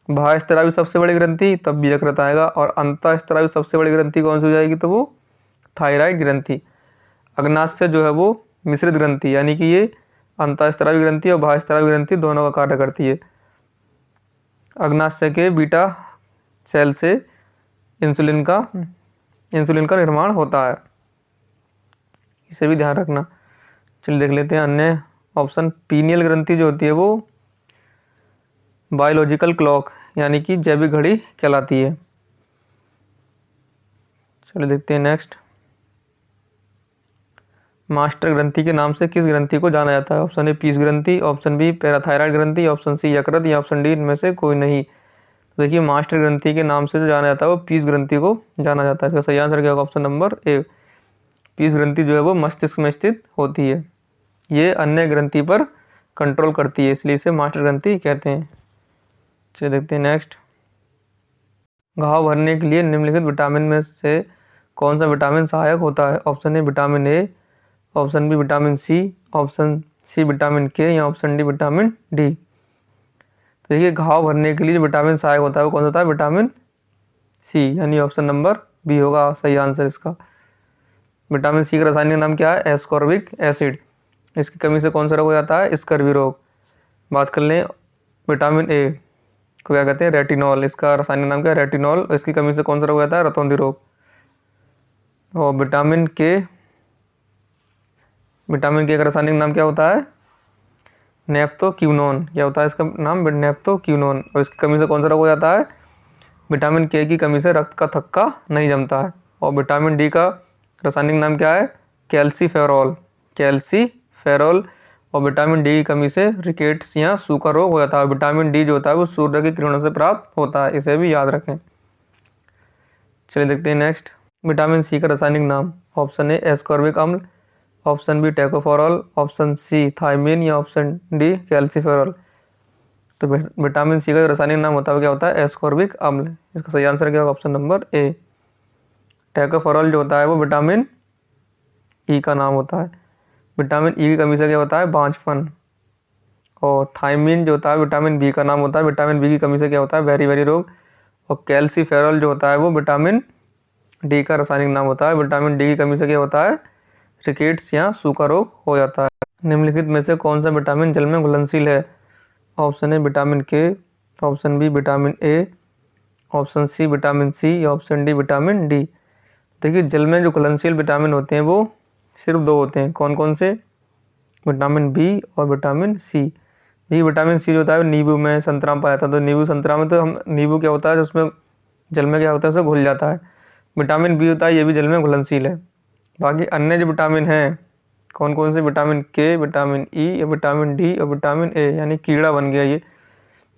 बाह्यस्रावी सबसे बड़ी ग्रंथि तब भी यकृत आएगा, और अंतःस्रावी सबसे बड़ी ग्रंथि कौन सी हो जाएगी, तो वो थायराइड ग्रंथि। अग्नाशय जो है वो मिश्रित ग्रंथि, यानी कि ये अंतःस्रावी ग्रंथि और बाह्यस्रावी ग्रंथि दोनों का कार्य करती है। अग्नाशय के बीटा सेल से इंसुलिन का निर्माण होता है, इसे भी ध्यान रखना। चलिए देख लेते हैं अन्य ऑप्शन। पीनियल ग्रंथि जो होती है वो बायोलॉजिकल क्लॉक यानी कि जैविक घड़ी कहलाती है। चलिए देखते हैं नेक्स्ट। मास्टर ग्रंथि के नाम से किस ग्रंथि को जाना जाता है, ऑप्शन ए पीस ग्रंथि, ऑप्शन बी पैराथायराइड ग्रंथि, ऑप्शन सी यकृत, या ऑप्शन डी इनमें से कोई नहीं। तो देखिए मास्टर ग्रंथि के नाम से जो जाना जाता है वो पीस ग्रंथि को जाना जाता है। इसका सही आंसर क्या होगा, ऑप्शन नंबर ए। पीस ग्रंथि जो है वो मस्तिष्क में स्थित होती है, ये अन्य ग्रंथि पर कंट्रोल करती है, इसलिए इसे मास्टर ग्रंथि कहते हैं। चलिए देखते हैं नेक्स्ट। घाव भरने के लिए निम्नलिखित विटामिन में से कौन सा विटामिन सहायक होता है, option A vitamin A, option B vitamin C, option C vitamin K, या ऑप्शन डी विटामिन डी। तो देखिए घाव भरने के लिए जो विटामिन सहायक होता है वो कौन सा होता है, विटामिन सी, यानी ऑप्शन नंबर बी होगा सही आंसर इसका। विटामिन सी का रासायनिक नाम क्या है, एस्कॉर्बिक एसिड। इसकी कमी से कौन सा रोग हो जाता है, स्कर्वी रोग। बात कर लें विटामिन ए को क्या कहते हैं, रेटिनॉल। इसका रासायनिक नाम क्या है, रेटिनॉल। इसकी कमी से कौन सा रोग हो जाता है, रतौंधी रोग। और विटामिन के का रासायनिक नाम क्या होता है, नेफ्थोक्विनोन। क्या होता है इसका नाम, नेफ्थोक्विनोन। और इसकी कमी से कौन सा रोग हो जाता है, विटामिन के की कमी से रक्त का थक्का नहीं जमता है। और विटामिन डी का रासायनिक नाम क्या है, कैल्सीफेरॉल। और विटामिन डी की कमी से रिकेट्स या सूखा रोग हो जाता है। विटामिन डी जो होता है वो सूर्य की किरणों से प्राप्त होता है, इसे भी याद रखें। चलिए देखते हैं नेक्स्ट। विटामिन सी का रासायनिक नाम, ऑप्शन ए एस्कॉर्बिक अम्ल, option B tocopherol, option C thiamine, या ऑप्शन डी कैल्सीफेरॉल। तो विटामिन सी का रासायनिक नाम होता है क्या होता है, एस्कॉर्बिक अम्ल। इसका सही आंसर क्या होगा, ऑप्शन नंबर ए। टोकोफेरॉल जो होता है वो विटामिन ई का नाम होता है। विटामिन ई की कमी से क्या होता है, बांझपन। और थायमीन जो होता है विटामिन बी का नाम होता है, विटामिन बी की कमी से क्या होता है, बेरी बेरी रोग। और कैल्सीफेरॉल जो होता है वो विटामिन डी का रासायनिक नाम होता है, विटामिन डी की कमी से क्या होता है, रिकेट्स या सूखा रोग हो जाता है। निम्नलिखित में से कौन सा विटामिन जल में घुलनशील है? Option A vitamin K, option B vitamin A, option C vitamin C या ऑप्शन डी विटामिन डी। देखिए जल में जो घुलनशील विटामिन होते हैं वो सिर्फ दो होते हैं। कौन कौन से? विटामिन बी और विटामिन सी। ये विटामिन सी जो होता है नींबू में, संतरा में पाया जाता है। तो नींबू संतरा में तो हम नींबू क्या होता है उसमें जल में क्या होता है उसमें घुल जाता है। विटामिन बी होता है ये भी जल में घुलनशील है। बाकी अन्य जो विटामिन हैं कौन कौन से? विटामिन के, विटामिन ई, विटामिन डी और विटामिन ए, यानी कीड़ा बन गया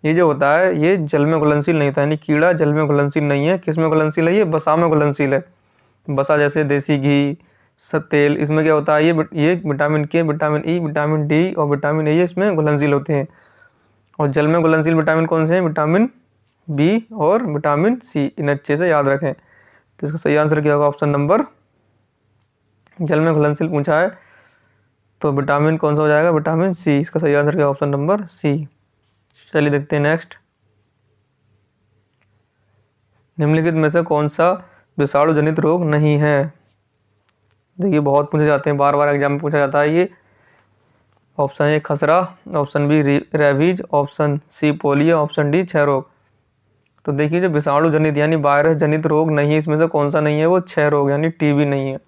ये जो होता है ये जल में घुलनशील नहीं होता, यानी कीड़ा जल में घुलनशील नहीं है। किस में घुलनशील है? ये वसा में घुलनशील है। वसा जैसे देसी घी, तेल, इसमें क्या होता है ये विटामिन के, विटामिन ई, विटामिन डी और विटामिन ए इसमें घुलनशील होते हैं। और जल में घुलनशील विटामिन कौन से हैं? विटामिन बी और विटामिन सी। इन्हें अच्छे से याद रखें। तो इसका सही आंसर क्या होगा? ऑप्शन नंबर, जल में घुलनशील पूछा है तो विटामिन कौन सा हो जाएगा? Vitamin C. इसका सही आंसर क्या? Option number C. चलिए देखते हैं नेक्स्ट। निम्नलिखित में से कौन सा विषाणु जनित रोग नहीं है? देखिए बहुत पूछे जाते हैं, बार बार एग्जाम में पूछा जाता है ये। ऑप्शन ए खसरा, option B rabies, option C polio, option D क्षय रोग। तो देखिए जो विषाणु जनित यानी वायरस जनित रोग नहीं है, इसमें से कौन सा नहीं है? वो क्षय रोग यानी टीबी नहीं है।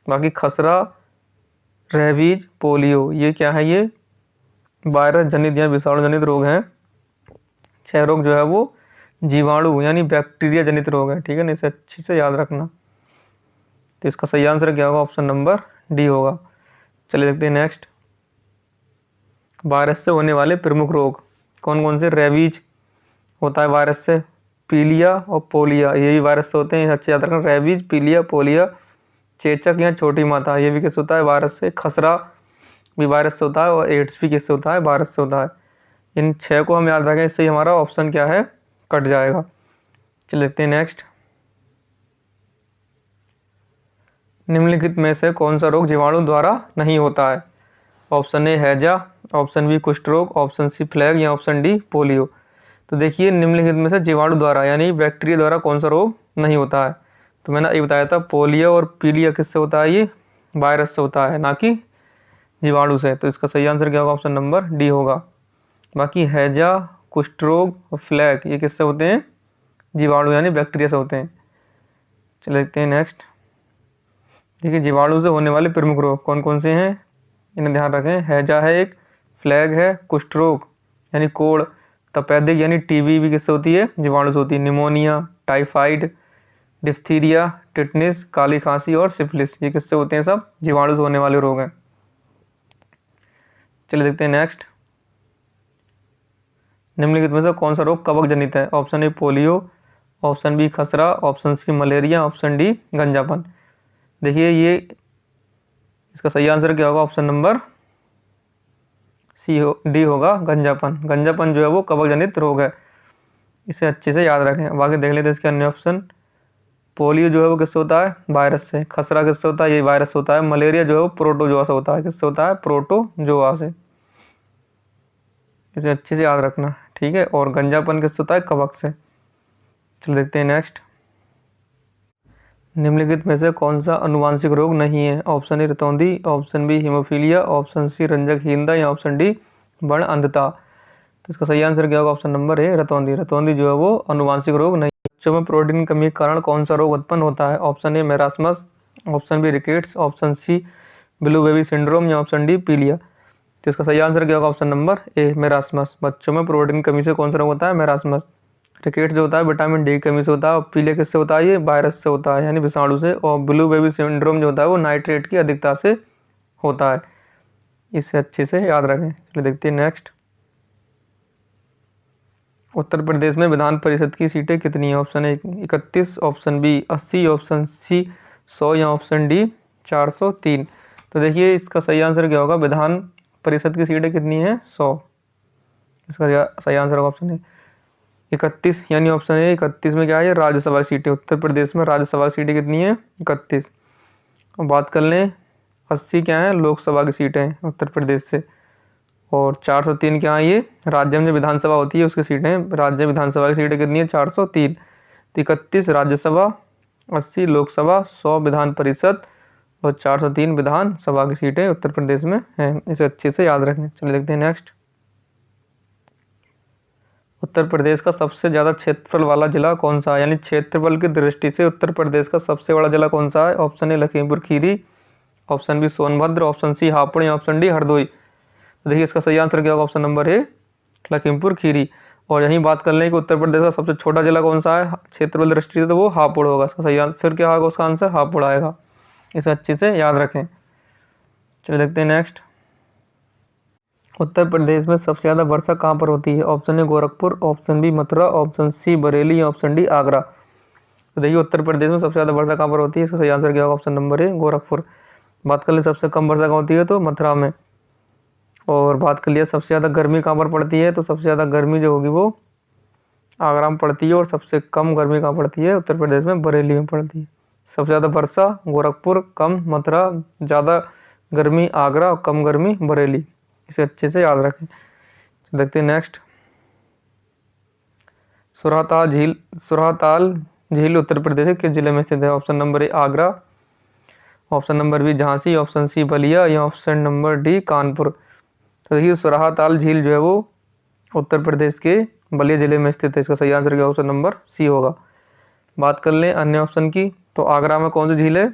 बाकी खसरा, रेबीज, पोलियो ये क्या है? ये वायरस जनित या विषाणु जनित रोग हैं। क्षय रोग जो है वो जीवाणु यानी बैक्टीरिया जनित रोग है। ठीक है ना, इसे अच्छे से याद रखना। तो इसका सही आंसर क्या होगा? ऑप्शन नंबर डी होगा। चलिए देखते हैं नेक्स्ट। वायरस से होने वाले प्रमुख रोग कौन कौन से? रेबीज होता है वायरस से, पीलिया और पोलिया ये भी वायरस से होते हैं, अच्छे याद रखना। रेबीज, पीलिया, पोलिया, चेचक या छोटी माता ये भी किससे होता है? वायरस से। खसरा भी वायरस से होता है और एड्स भी किससे होता है? वायरस से होता है। इन 6 को हम याद रखें, इससे हमारा ऑप्शन क्या है? कट जाएगा। चलिए देखते हैं नेक्स्ट। निम्नलिखित में से कौन सा रोग जीवाणु द्वारा नहीं होता है? ऑप्शन ए हैजा, ऑप्शन बी कुष्ठ रोग, ऑप्शन सी प्लेग या ऑप्शन डी पोलियो। तो देखिए निम्नलिखित में से जीवाणु द्वारा यानी बैक्टीरिया द्वारा कौन सा रोग नहीं होता है? तो मैंने ये बताया था पोलियो और पीलिया किससे होता है? ये वायरस से होता है, ना कि जीवाणु से। तो इसका सही आंसर क्या होगा? ऑप्शन नंबर डी होगा। बाकी हैजा, कुष्ठ रोग और फ्लैग ये किससे होते हैं? जीवाणु यानी बैक्टीरिया से होते हैं। चलिए देखते हैं नेक्स्ट। देखिए जीवाणु से होने वाले प्रमुख रोग कौन कौन से हैं? इन्हें ध्यान रखें। हैजा है एक, फ्लैग है, कुष्ठ रोग यानी कोड़, तपेदिक यानी टीबी भी किससे होती है? जीवाणु से होती है। निमोनिया, टाइफाइड, डिप्थीरिया, टिटनिस, काली खांसी और सिफिलिस ये किससे होते हैं? सब जीवाणु से होने वाले रोग हैं। चलिए देखते हैं नेक्स्ट। निम्नलिखित में से कौन सा रोग कवक जनित है? Option A polio, option B खसरा, option C malaria, option D गंजापन। देखिए ये इसका सही आंसर क्या होगा? ऑप्शन नंबर डी होगा, गंजापन। गंजापन जो है वो कवक जनित रोग है, इसे अच्छे से याद रखें। बाकी देख लेते हैं इसके अन्य ऑप्शन। पोलियो जो है वो किससे होता है? वायरस से। खसरा किससे होता है? ये वायरस से होता है। मलेरिया जो है वो प्रोटोजोआ से होता है। किससे होता है? प्रोटोजोआ से। इसे अच्छे से याद रखना, ठीक है। और गंजापन किससे होता है? कवक से। चलो देखते हैं नेक्स्ट। निम्नलिखित में से कौन सा अनुवांशिक रोग नहीं है? ऑप्शन ए रतौंधी, option B haemophilia, option C रंजकहीनता या ऑप्शन डी वर्ण अंधता। तो इसका सही आंसर क्या होगा? ऑप्शन नंबर ए रतौंधी। रतौंधी जो है वो अनुवांशिक रोग नहीं। बच्चों में प्रोटीन की कमी के कारण कौन सा रोग उत्पन्न होता है? Option A marasmus, option B rickets, option C blue baby syndrome या ऑप्शन डी पीलिया। तो इसका सही आंसर क्या होगा? Option number A marasmus. बच्चों में प्रोटीन की कमी से कौन सा रोग होता है? मेरास्मस। रिकेट्स जो होता है विटामिन डी की कमी से होता है और पीलिया किससे होता है? ये वायरस से होता है यानी विषाणु से। और ब्लू बेबी सिंड्रोम जो होता है वो नाइट्रेट की अधिकता से होता है, इसे अच्छे से याद रखें। चलिए देखते हैं नेक्स्ट। उत्तर प्रदेश में विधान परिषद की सीटें कितनी है? Option A 31, option B 80, option C 100 या ऑप्शन डी 403। तो देखिए इसका सही आंसर क्या होगा? विधान परिषद की सीटें कितनी है? 100। इसका सही आंसर होगा ऑप्शन ए 31 यानी ऑप्शन ए 31 में क्या है? राज्यसभा की सीटें। उत्तर प्रदेश में राज्यसभा की सीटें कितनी है? 31। और बात कर लें 80 क्या है? लोकसभा की सीटें उत्तर प्रदेश से। और 403 क्या है? ये राज्य में जो विधानसभा होती है उसकी सीटें। राज्य विधानसभा की सीटें कितनी है? 403। तो 31 राज्यसभा, 80 लोकसभा, 100 विधान परिषद और 403 विधानसभा की सीटें उत्तर प्रदेश में हैं। इसे अच्छे से याद रखें। चलिए देखते हैं नेक्स्ट। उत्तर प्रदेश का सबसे ज़्यादा क्षेत्रफल वाला जिला कौन सा है, यानी क्षेत्रफल की दृष्टि से उत्तर प्रदेश का सबसे बड़ा जिला कौन सा है? Option A Lakhimpur Kheri, option B Sonbhadra, option C Hapur या ऑप्शन डी हरदोई। तो देखिए इसका सही आंसर क्या होगा? ऑप्शन नंबर ए लखीमपुर खीरी। और यहीं बात कर लें कि उत्तर प्रदेश का सबसे छोटा जिला कौन सा है क्षेत्रफल दृष्टि से, तो वो हापुड़ होगा। इसका सही आंसर फिर क्या होगा? उसका आंसर हापुड़ आएगा। इसे अच्छे से याद रखें। चलिए देखते हैं नेक्स्ट। उत्तर प्रदेश में सबसे ज़्यादा वर्षा कहाँ पर होती है? Option A Gorakhpur, option B Mathura, option C Bareilly या ऑप्शन डी आगरा। तो देखिए उत्तर प्रदेश में सबसे ज़्यादा वर्षा कहाँ पर होती है? इसका सही आंसर क्या होगा? ऑप्शन नंबर ए गोरखपुर। बात कर ले सबसे कम वर्षा कहाँ होती है, तो मथुरा में। और बात कर लिया सबसे ज़्यादा गर्मी कहाँ पर पड़ती है, तो सबसे ज़्यादा गर्मी जो होगी वो आगरा में पड़ती है। और सबसे कम गर्मी कहाँ पड़ती है? उत्तर प्रदेश में बरेली में पड़ती है। सबसे ज़्यादा वर्षा गोरखपुर, कम मथुरा, ज़्यादा गर्मी आगरा और कम गर्मी बरेली। इसे अच्छे से याद रखें। देखते हैं नेक्स्ट। सुरहताल झील उत्तर प्रदेश के किस जिले में स्थित है? Option number A Agra, option number B Jhansi, option C Ballia या ऑप्शन नंबर डी कानपुर। तो देखिए सुरहताल झील जो है वो उत्तर प्रदेश के बलिया जिले में स्थित है। इसका सही आंसर क्या? ऑप्शन नंबर सी होगा। बात कर लें अन्य ऑप्शन की, तो आगरा में कौन सी झील है?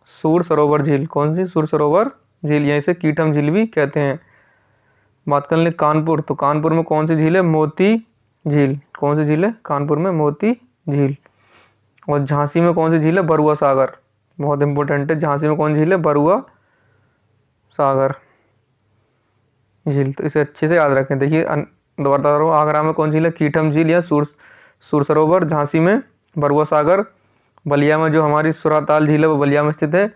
सूर सरोवर झील। कौन सी? सूर सरोवर झील, यहीं से कीटम झील भी कहते हैं। बात कर लें कानपुर, तो कानपुर में कौन सी झील है? मोती झील। कौन सी झील है? कानपुर में मोती झील। और झांसी में कौन सी झील है? बरुआ सागर। बहुत इंपॉर्टेंट है, झांसी में कौन झील है? बरुआ सागर झील। तो इसे अच्छे से याद रखें। देखिए दोबारा बता रहा हूँ, आगरा में कौन झील है? कीटम झील या सूर सरोवर, झांसी में बरुआ सागर, बलिया में जो हमारी सुरहताल झील है वो बलिया में स्थित है।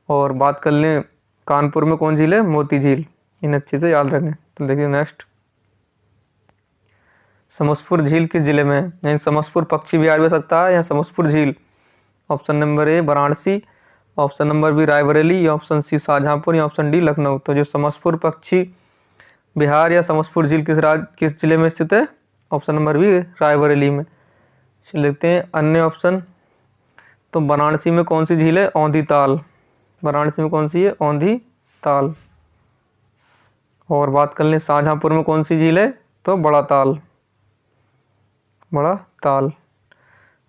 और बात कर लें कानपुर में कौन झील है? मोती झील। इन्हें अच्छे से याद रखें। तो देखिए नेक्स्ट। समस्तपुर झील किस जिले में है? यानी समस्तपुर पक्षी विहार भी हो सकता है या समस्तपुर झील। Option number A Varanasi, option number B Raebareli या ऑप्शन सी शाहजहांपुर या ऑप्शन डी लखनऊ। तो जो समस्तपुर पक्षी विहार या समस्तपुर झील किस जिले में स्थित है? ऑप्शन नंबर बी रायबरेली में। चलिए देखते हैं अन्य ऑप्शन। तो वाराणसी में कौन सी झील है? औंधी ताल। वाराणसी में कौन सी है? औंधी ताल। और बात कर लें शाहजहांपुर में कौन सी झील है? तो बड़ा ताल। बड़ा ताल।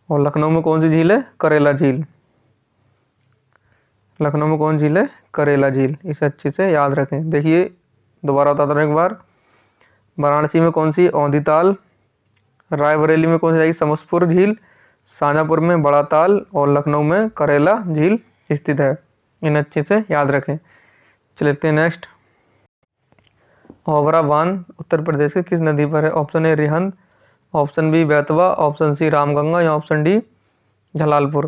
और लखनऊ में कौन सी झील है? करेला झील। लखनऊ में कौन झील है? करेला झील। इसे अच्छे से याद रखें। देखिए दोबारा बताता हूँ एक बार। वाराणसी में कौन सी? औंधी ताल। रायबरेली में कौन सी जाएगी? समस्तपुर झील। शाहजहांपुर में बड़ा ताल और लखनऊ में करेला झील स्थित है। इन्हें अच्छे से याद रखें। चलते हैं नेक्स्ट। ओबरा बांध उत्तर प्रदेश के किस नदी पर है? Option A Rihand, option B Betwa, option C Ramganga या ऑप्शन डी जलालपुर।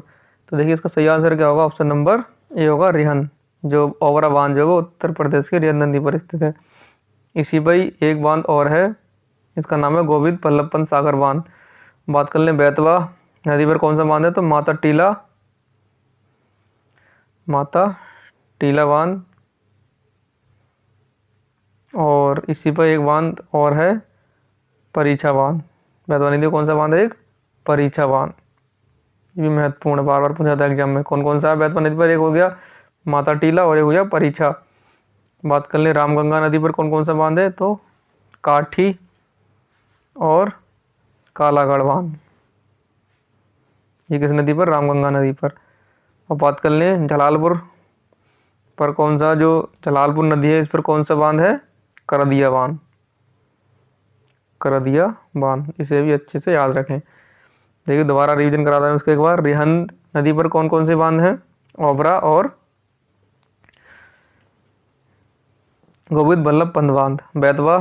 तो देखिए इसका सही आंसर क्या होगा? ऑप्शन नंबर ए होगा रिहंद। जो ओबरा बांध जो है वो उत्तर प्रदेश के रिहंद नदी पर स्थित है। इसी पर ही एक बांध और है, इसका नाम है गोविंद बल्लभ पंत सागर बांध। बात कर लें बेतवा नदी पर कौन सा बांध है? तो माता टीला बांध। और इसी पर एक बांध और है परीछा बांध। बेतवा नदी कौन सा बांध है? एक परीछा बांध। ये भी महत्वपूर्ण, बार बार पूछा था एग्जाम में। कौन कौन सा है बेतवा नदी पर? एक हो गया माता टीला और एक हो गया परीछा। बात कर ले रामगंगा नदी पर कौन कौन सा बांध है? तो काठी और कालागढ़ बांध। ये किस नदी पर? रामगंगा नदी पर। और बात कर लें जलालपुर पर कौन सा, जो जलालपुर नदी है इस पर कौन सा बांध है? करदिया बांध। करदिया बांध। इसे भी अच्छे से याद रखें। देखिए दोबारा रिवीजन कराता हूँ इसके एक बार। रिहंद नदी पर कौन कौन से बांध हैं? ओबरा और गोविंद बल्लभ पंत बांध। बेतवा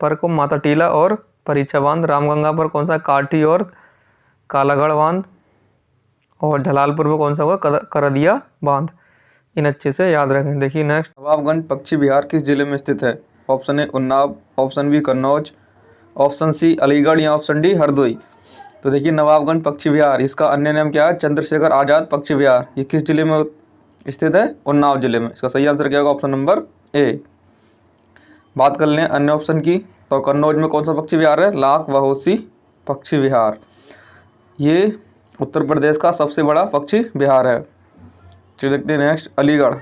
पर को माता टीला और परीछा बांध। रामगंगा पर कौन सा? काठी और कालागढ़ बांध। और जलालपुर में कौन सा होगा? करदिया बांध। इन अच्छे से याद रखें। देखिए नेक्स्ट। नवाबगंज पक्षी विहार किस जिले में स्थित है? Option A Unnao, option B Kannauj, option C Aligarh या ऑप्शन डी हरदोई। तो देखिए नवाबगंज पक्षी विहार, इसका अन्य नाम क्या है? चंद्रशेखर आज़ाद पक्षी विहार। ये किस जिले में स्थित है? उन्नाव जिले में। इसका सही आंसर क्या होगा? ऑप्शन नंबर ए। बात कर लें अन्य ऑप्शन की, तो कन्नौज में कौन सा पक्षी विहार है? लाख बहोसी पक्षी विहार। ये उत्तर प्रदेश का सबसे बड़ा पक्षी विहार है। चलिए देखते हैं नेक्स्ट, अलीगढ़।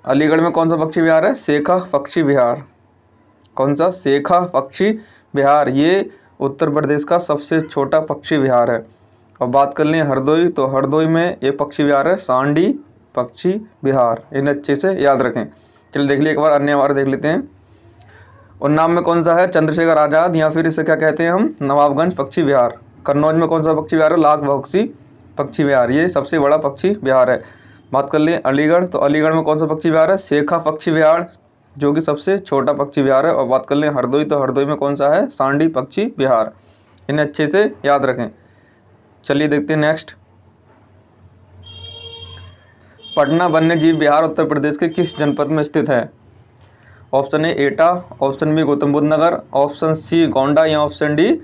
अलीगढ़ में कौन सा पक्षी विहार है? शेखा पक्षी विहार। कौन सा? शेखा पक्षी विहार। ये उत्तर प्रदेश का सबसे छोटा पक्षी विहार है। और बात कर लें हरदोई, तो हरदोई में एक पक्षी विहार है, सांडी पक्षी विहार। इन्हें अच्छे से याद रखें। चलिए देख लिए एक बार, अन्य बार देख लेते हैं। उन्नाव में कौन सा है? चंद्रशेखर आज़ाद, या फिर इसे क्या कहते हैं हम? नवाबगंज पक्षी विहार। कन्नौज में कौन सा पक्षी विहार है? लाख बख्शी पक्षी विहार। ये सबसे बड़ा पक्षी विहार है। बात कर लें अलीगढ़, तो अलीगढ़ में कौन सा पक्षी विहार है? शेखा पक्षी विहार, जो कि सबसे छोटा पक्षी विहार है। और बात कर लें हरदोई, तो हरदोई में कौन सा है? सांडी पक्षी विहार। इन्हें अच्छे से याद रखें। चलिए देखते हैं नेक्स्ट, पटना वन्य जीव विहार उत्तर प्रदेश के किस जनपद में स्थित है? ऑप्शन ए एटा, option B Gautam Buddh Nagar, option C Gonda, या ऑप्शन डी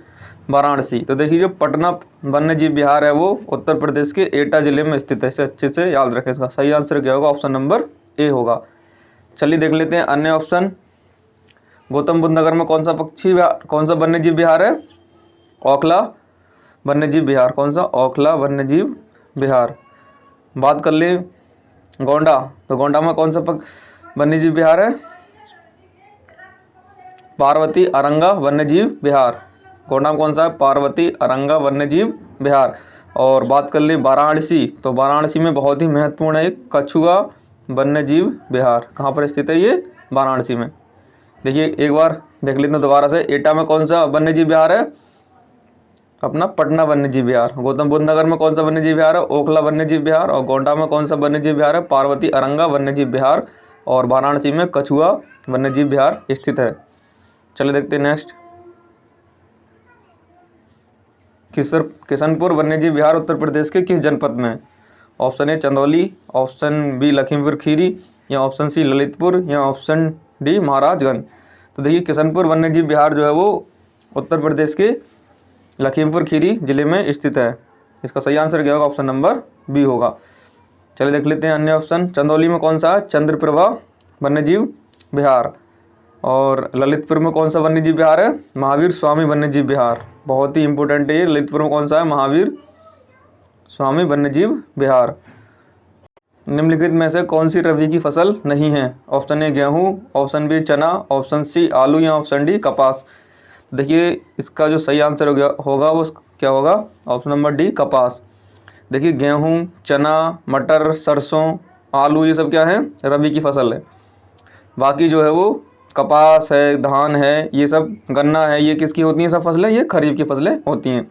वाराणसी। तो देखिए जो पटना वन्य जीव विहार है वो उत्तर प्रदेश के एटा जिले में स्थित है। इसे अच्छे से याद रखें। इसका सही आंसर क्या होगा? ऑप्शन नंबर ए होगा। चलिए देख लेते हैं अन्य ऑप्शन। गौतम बुद्ध नगर में कौन सा वन्य जीव विहार है? ओखला वन्य जीव विहार। कौन सा? ओखला वन्य जीव विहार। बात कर लें गोंडा, तो गोंडा में कौन सा वन्य जीव विहार है? पार्वती अरंगा वन्य जीव विहार। गोंडा में कौन सा है? पार्वती अरंगा वन्य जीव विहार। और बात कर लें वाराणसी, तो वाराणसी में बहुत ही महत्वपूर्ण है एक कछुआ वन्य जीव विहार। कहाँ पर स्थित है ये? वाराणसी में। देखिए एक बार देख लेते हैं दोबारा से। एटा में कौन सा वन्य जीव विहार है? अपना पटना वन्य जीव विहार। गौतम बुद्ध नगर में कौन सा वन्य जीव विहार है? ओखला वन्य जीव विहार। और गोंडा में कौन सा वन्य जीव विहार है? पार्वती अरंगा वन्य जीव विहार। और वाराणसी में कछुआ वन्य जीव विहार स्थित है। चलिए देखते हैं नेक्स्ट, किशनपुर वन्यजीव विहार उत्तर प्रदेश के किस जनपद में है? Option A Chandauli, option B Lakhimpur Kheri, या ऑप्शन सी ललितपुर, या ऑप्शन डी महाराजगंज। तो देखिए किशनपुर वन्यजीव विहार जो है वो उत्तर प्रदेश के लखीमपुर खीरी जिले में स्थित है। इसका सही आंसर क्या होगा? ऑप्शन नंबर बी होगा। चलिए देख लेते हैं अन्य ऑप्शन। चंदौली में कौन सा है? चंद्रप्रभा वन्यजीव विहार। और ललितपुर में कौन सा वन्यजीव विहार है? महावीर स्वामी वन्यजीव विहार। बहुत ही इंपॉर्टेंट है ये। ललितपुर में कौन सा है? महावीर स्वामी वन्यजीव विहार। निम्नलिखित में से कौन सी रबी की फसल नहीं है? ऑप्शन ए गेहूं, ऑप्शन बी चना, ऑप्शन सी आलू, या ऑप्शन डी कपास। देखिए इसका जो सही आंसर होगा वो क्या होगा? ऑप्शन नंबर डी कपास। देखिए गेहूं, चना, मटर, सरसों, आलू, ये सब क्या है? रबी की फसल है। बाकी जो है वो कपास है, धान है, ये सब गन्ना है, ये किसकी होती हैं? सब फसलें ये खरीफ की फसलें होती हैं।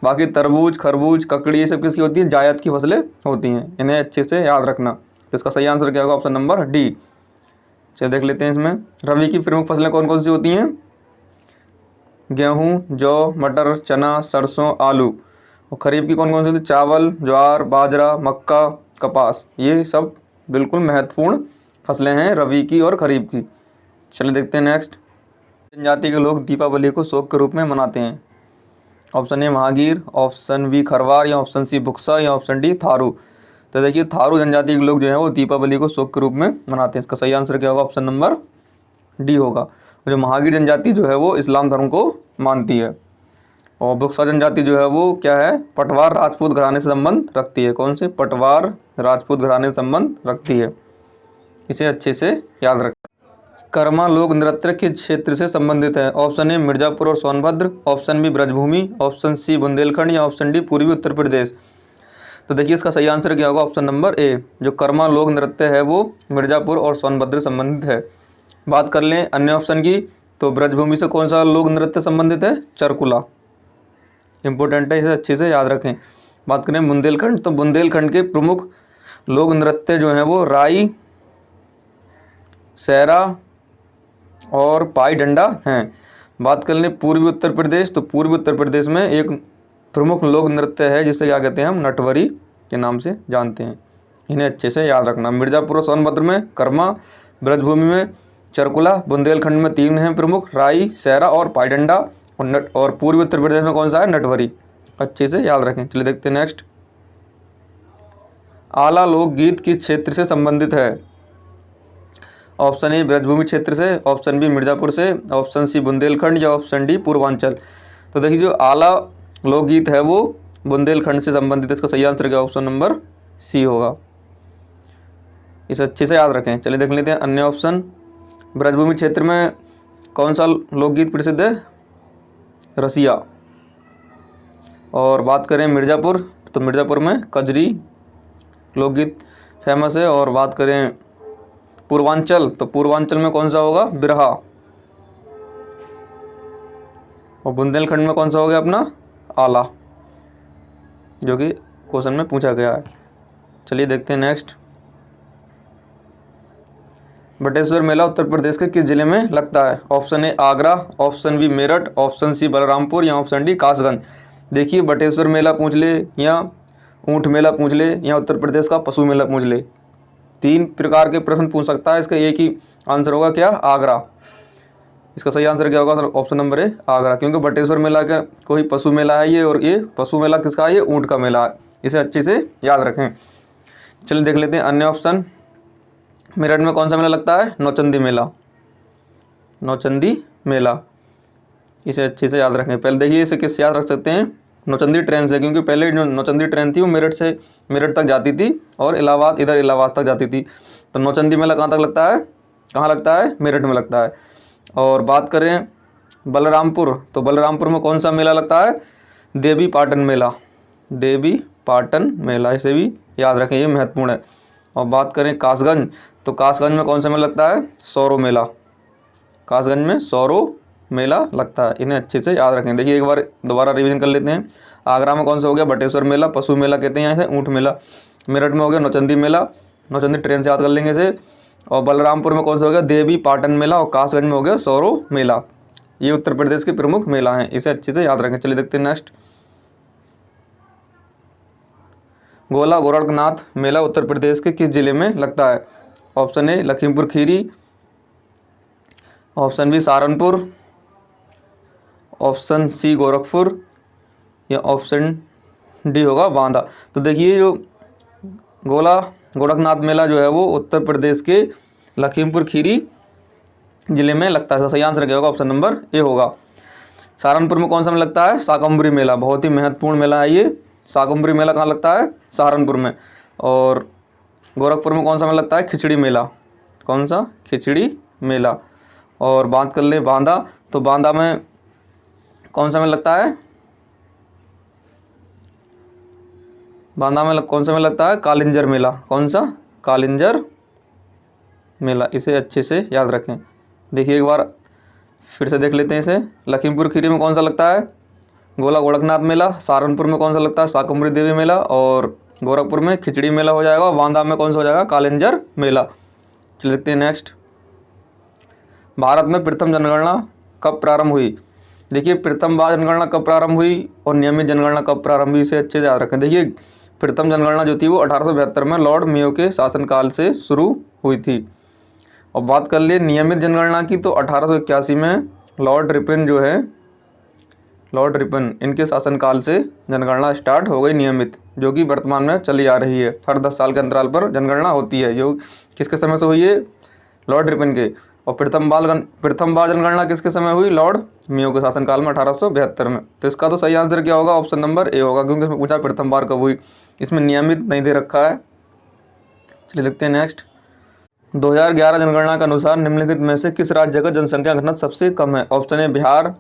बाकी तरबूज, खरबूज, ककड़ी, ये सब किसकी होती हैं? जायद की फसलें होती हैं। इन्हें अच्छे से याद रखना। तो इसका सही आंसर क्या होगा? Option number D. चलिए देख लेते हैं इसमें रबी की प्रमुख फसलें कौन कौन सी होती हैं? गेहूँ, जौ, मटर, चना, सरसों, आलू। और खरीफ की कौन कौन सी होती है? चावल, ज्वार, बाजरा, मक्का, कपास। ये सब बिल्कुल महत्वपूर्ण फसलें हैं रबी की और खरीफ की। चलिए देखते हैं नेक्स्ट, जनजाति के लोग दीपावली को शोक के रूप में मनाते हैं। ऑप्शन ए महागीर, ऑप्शन बी खरवार, या ऑप्शन सी बुक्सा, या ऑप्शन डी थारू। तो देखिए थारू जनजाति के लोग जो है वो दीपावली को शोक के रूप में मनाते हैं। इसका सही आंसर क्या होगा? ऑप्शन नंबर डी होगा। जो महागीर जनजाति जो है वो इस्लाम धर्म को मानती है। और बुक्सा जनजाति जो है वो क्या है? पटवार राजपूत घराने से संबंध रखती है। कौन से? पटवार राजपूत घराने से संबंध रखती है। इसे अच्छे से याद रखें। कर्मा लोक नृत्य किस क्षेत्र से संबंधित है? ऑप्शन ए मिर्जापुर और Sonbhadra, option B Brajbhoomi, option C Bundelkhand, या ऑप्शन डी पूर्वी उत्तर प्रदेश। तो देखिए इसका सही आंसर क्या होगा? ऑप्शन नंबर ए। जो कर्मा लोक नृत्य है वो मिर्जापुर और सोनभद्र संबंधित है। बात कर लें अन्य ऑप्शन की, तो ब्रजभूमि से कौन सा लोक नृत्य संबंधित है? चरकुला। इंपॉर्टेंट है, इसे अच्छे से याद रखें। बात करें बुंदेलखंड, तो बुंदेलखंड के प्रमुख लोक नृत्य जो हैं वो राई, सहरा और पाई डंडा हैं। बात कर लें पूर्वी उत्तर प्रदेश, तो पूर्वी उत्तर प्रदेश में एक प्रमुख लोक नृत्य है जिसे क्या कहते हैं हम? नटवरी के नाम से जानते हैं। इन्हें अच्छे से याद रखना। मिर्जापुर और सोनभद्र में कर्मा, ब्रजभूमि में चरकुला, बुंदेलखंड में 3 हैं प्रमुख, राई, सहरा और पाई डंडा। और पूर्वी उत्तर प्रदेश में कौन सा है? नटवरी। अच्छे से याद रखें। चलिए देखते हैं नेक्स्ट, आला लोकगीत किस क्षेत्र से संबंधित है? ऑप्शन ए ब्रजभूमि क्षेत्र से, ऑप्शन बी मिर्जापुर से, ऑप्शन सी बुंदेलखंड, या ऑप्शन डी पूर्वांचल। तो देखिए जो आला लोकगीत है वो बुंदेलखंड से संबंधित है। इसका सही आंसर क्या? ऑप्शन नंबर सी होगा। इसे अच्छे से याद रखें। चलिए देख लेते हैं अन्य ऑप्शन। ब्रजभूमि क्षेत्र में कौन सा लोकगीत प्रसिद्ध है? रसिया। और बात करें मिर्ज़ापुर, तो मिर्ज़ापुर में कजरी लोकगीत फेमस है। और बात करें पूर्वांचल, तो पूर्वांचल में कौन सा होगा? बिरहा। और बुंदेलखंड में कौन सा हो गया अपना? आला, जो कि क्वेश्चन में पूछा गया है। चलिए देखते हैं नेक्स्ट। बटेश्वर मेला उत्तर प्रदेश के किस जिले में लगता है? Option A Agra, option B Meerut, option C Balrampur या ऑप्शन डी कासगंज। देखिए बटेश्वर मेला पूछ ले या ऊंट मेला पूछ ले या उत्तर प्रदेश का पशु मेला पूछ ले, 3 प्रकार के प्रश्न पूछ सकता है। इसका एक ही आंसर होगा क्या? आगरा। इसका सही आंसर क्या होगा? ऑप्शन नंबर ए आगरा, क्योंकि बटेश्वर मेला का कोई पशु मेला है ये, और ये पशु मेला किसका है? ये ऊँट का मेला है। इसे अच्छे से याद रखें। चलिए देख लेते हैं अन्य ऑप्शन। मेरठ में कौन सा मेला लगता है? नौचंदी मेला। नौचंदी मेला, इसे अच्छे से याद रखें। पहले देखिए इसे किससे याद रख सकते हैं? नौचंदी ट्रेन से, क्योंकि पहले जो नौचंदी ट्रेन थी वो मेरठ तक जाती थी और इलाहाबाद तक जाती थी। तो नौचंदी मेला कहाँ तक लगता है? कहाँ लगता है? मेरठ में लगता है। और बात करें बलरामपुर, तो बलरामपुर में कौन सा मेला लगता है? देवी पाटन मेला। देवी पाटन मेला, इसे भी याद रखें, ये महत्वपूर्ण है। और बात करें कासगंज, तो कासगंज में कौन सा मेला लगता है? सौरो मेला। कासगंज में सौरो मेला लगता है। इन्हें अच्छे से याद रखें। देखिए एक बार दोबारा रिवीजन कर लेते हैं। आगरा में कौन सा हो गया? बटेश्वर मेला, पशु मेला कहते हैं यहाँ से, ऊँट मेला। मेरठ में हो गया नौचंदी मेला, नौचंदी ट्रेन से याद कर लेंगे इसे। और बलरामपुर में कौन सा हो गया? देवी पाटन मेला। और कासगंज में हो गया सौरो मेला। ये उत्तर प्रदेश के प्रमुख मेला हैं, इसे अच्छे से याद रखें। चलिए देखते हैं नेक्स्ट। गोला गोरखनाथ मेला उत्तर प्रदेश के किस जिले में लगता है? Option A Lakhimpur Kheri, option B Saharanpur, option C Gorakhpur या ऑप्शन डी होगा बांदा। तो देखिए जो गोला गोरखनाथ मेला जो है वो उत्तर प्रदेश के लखीमपुर खीरी जिले में लगता है। सही आंसर क्या होगा? ऑप्शन नंबर ए होगा। सहारनपुर में कौन सा मेला लगता है? शाकंभरी मेला। बहुत ही महत्वपूर्ण मेला है ये। शाकंभरी मेला कहाँ लगता है? सहारनपुर में। और गोरखपुर में कौन सा मेला लगता है? खिचड़ी मेला। कौन सा? खिचड़ी मेला। और बात कर लें बांदा, तो बांदा में कौन सा मेला लगता है? बांदा में कौन सा मेला लगता है? कालिंजर मेला। कौन सा? कालिंजर मेला। इसे अच्छे से याद रखें। देखिए एक बार फिर से देख लेते हैं इसे। लखीमपुर खीरी में कौन सा लगता है? गोला गोरखनाथ मेला। सहारनपुर में कौन सा लगता है? शाकंभरी देवी मेला। और गोरखपुर में खिचड़ी मेला हो जाएगा। और बांदा में कौन सा हो जाएगा? कालिंजर मेला। चलिए देखते हैं नेक्स्ट। भारत में प्रथम जनगणना कब प्रारंभ हुई? देखिए प्रथम बार जनगणना कब प्रारंभ हुई और नियमित जनगणना कब प्रारंभ हुई, इसे अच्छे से याद रखें। देखिए प्रथम जनगणना जो थी वो 1872 में लॉर्ड मेयो के शासनकाल से शुरू हुई थी। और बात कर लिए नियमित जनगणना की, तो 1881 में लॉर्ड रिपन जो है, लॉर्ड रिपन, इनके शासनकाल से जनगणना स्टार्ट हो गई नियमित, जो कि वर्तमान में चली आ रही है। हर 10 साल के अंतराल पर जनगणना होती है, जो किसके समय से हुई है? लॉर्ड रिपन के। और प्रथम बार जनगणना किसके समय हुई? लॉर्ड मेयो के शासनकाल में 1872 में। तो इसका तो सही आंसर क्या होगा? ऑप्शन नंबर ए होगा, क्योंकि इसमें पूछा प्रथम बार कब हुई। इसमें नियमित नहीं दे रखा है। चलिए देखते हैं नेक्स्ट। 2011 जनगणना के अनुसार निम्नलिखित में से किस राज्य का जनसंख्या घनत्व सबसे कम है? Option A Bihar,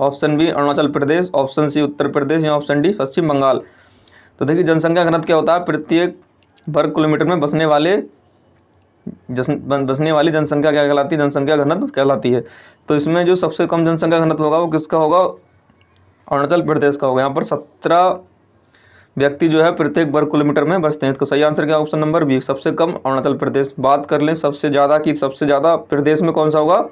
option B Arunachal Pradesh, option C Uttar Pradesh या ऑप्शन डी पश्चिम बंगाल। तो देखिए जनसंख्या घनत्व क्या होता है? प्रत्येक वर्ग किलोमीटर में बसने वाली जनसंख्या क्या कहलाती है? जनसंख्या घनत्व कहलाती है। तो इसमें जो सबसे कम जनसंख्या घनत्व होगा वो किसका होगा? अरुणाचल प्रदेश का होगा। यहाँ पर 17 व्यक्ति जो है प्रत्येक वर्ग किलोमीटर में बसते हैं। तो सही आंसर क्या? ऑप्शन नंबर बी, सबसे कम अरुणाचल प्रदेश। बात कर लें सबसे ज़्यादा की, सबसे ज़्यादा प्रदेश में कौन सा होगा?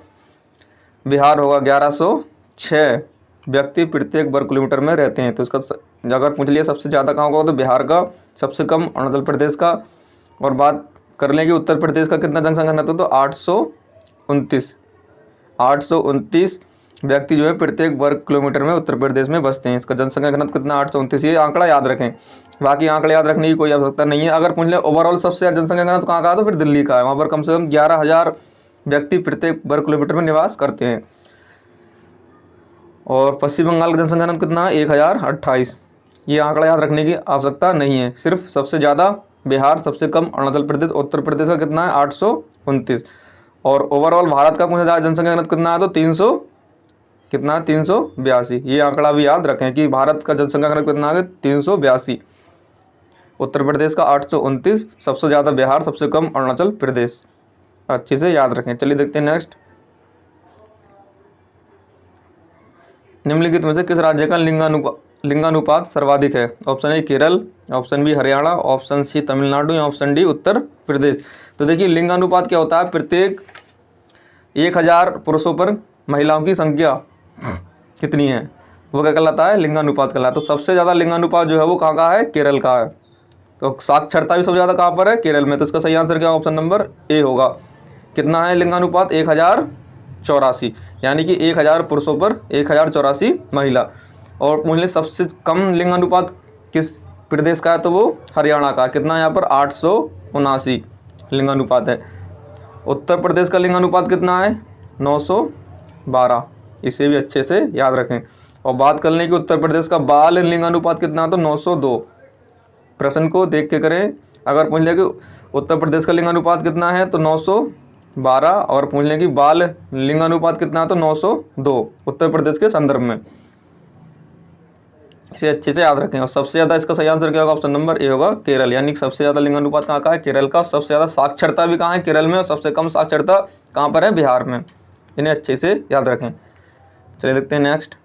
बिहार होगा। 1106 व्यक्ति प्रत्येक वर्ग किलोमीटर में रहते हैं। तो इसका अगर पूछ लिया सबसे ज़्यादा कहाँ होगा, तो बिहार का, सबसे कम अरुणाचल प्रदेश का। और बात कर लें कि उत्तर प्रदेश का कितना जनसंख्या घनत्व, तो 829 व्यक्ति जो है प्रत्येक वर्ग किलोमीटर में उत्तर प्रदेश में बसते हैं। इसका जनसंख्या घनत्व कितना? 829। ये आंकड़ा याद रखें, बाकी आंकड़े याद रखने की कोई आवश्यकता नहीं है। अगर पूछ ले ओवरऑल सबसे ज़्यादा जनसंख्या घनत्व कहाँ का, तो फिर दिल्ली का है। वहाँ पर कम से कम 11,000 व्यक्ति प्रत्येक वर्ग किलोमीटर में निवास करते हैं। और पश्चिम बंगाल का जनसंख्या घनत्व कितना है? 1028। ये आंकड़ा याद रखने की आवश्यकता नहीं है, सिर्फ सबसे ज़्यादा बिहार सबसे कम अरुणाचल प्रदेश, उत्तर प्रदेश का कितना है 829। और ओवरऑल भारत का पूछा जाए जनसंख्या घनत्व कितना है तो 300 कितना है 382। ये आंकड़ा भी याद रखें कि भारत का जनसंख्या घनत्व कितना है 382, उत्तर प्रदेश का 829, सबसे ज़्यादा बिहार, सबसे कम अरुणाचल प्रदेश। अच्छे से याद रखें। चलिए देखते हैं नेक्स्ट। निम्नलिखित में से किस राज्य का लिंगानुपात सर्वाधिक है? Option A Kerala, option B Haryana, option C Tamil Nadu या ऑप्शन डी उत्तर प्रदेश। तो देखिए लिंगानुपात क्या होता है, प्रत्येक 1000 पुरुषों पर महिलाओं की संख्या कितनी है, वो क्या कहलाता है, लिंगानुपात कहलाता है। तो सबसे ज़्यादा लिंगानुपात जो है वो कहाँ का है, केरल का है। तो साक्षरता भी सबसे ज़्यादा कहाँ पर है, केरल में। तो इसका सही आंसर क्या, ऑप्शन नंबर ए होगा। कितना है लिंगानुपात, 1084, यानी कि 1000 पुरुषों पर 1084 महिला। और मुझे सबसे कम लिंगानुपात किस प्रदेश का है, तो वो हरियाणा का। कितना है यहाँ पर 879 लिंगानुपात है। उत्तर प्रदेश का लिंगानुपात कितना है 912, इसे भी अच्छे से याद रखें। और बात कर लें कि उत्तर प्रदेश का बाल लिंगानुपात कितना है तो 902। प्रश्न को देख के करें, अगर पूछ लें कि उत्तर प्रदेश का लिंगानुपात कितना है तो 912, और पूछ लें कि बाल लिंगानुपात कितना है तो 902 उत्तर प्रदेश के संदर्भ में। इसे अच्छे से याद रखें। और सबसे ज़्यादा इसका सही आंसर क्या होगा, ऑप्शन नंबर ए होगा, केरल। यानी कि सबसे ज़्यादा लिंगानुपात कहाँ का है, केरल का। सबसे ज़्यादा साक्षरता भी कहाँ है, केरल में। और सबसे कम साक्षरता कहाँ पर है, बिहार में। इन्हें अच्छे से याद रखें। चलिए देखते हैं नेक्स्ट।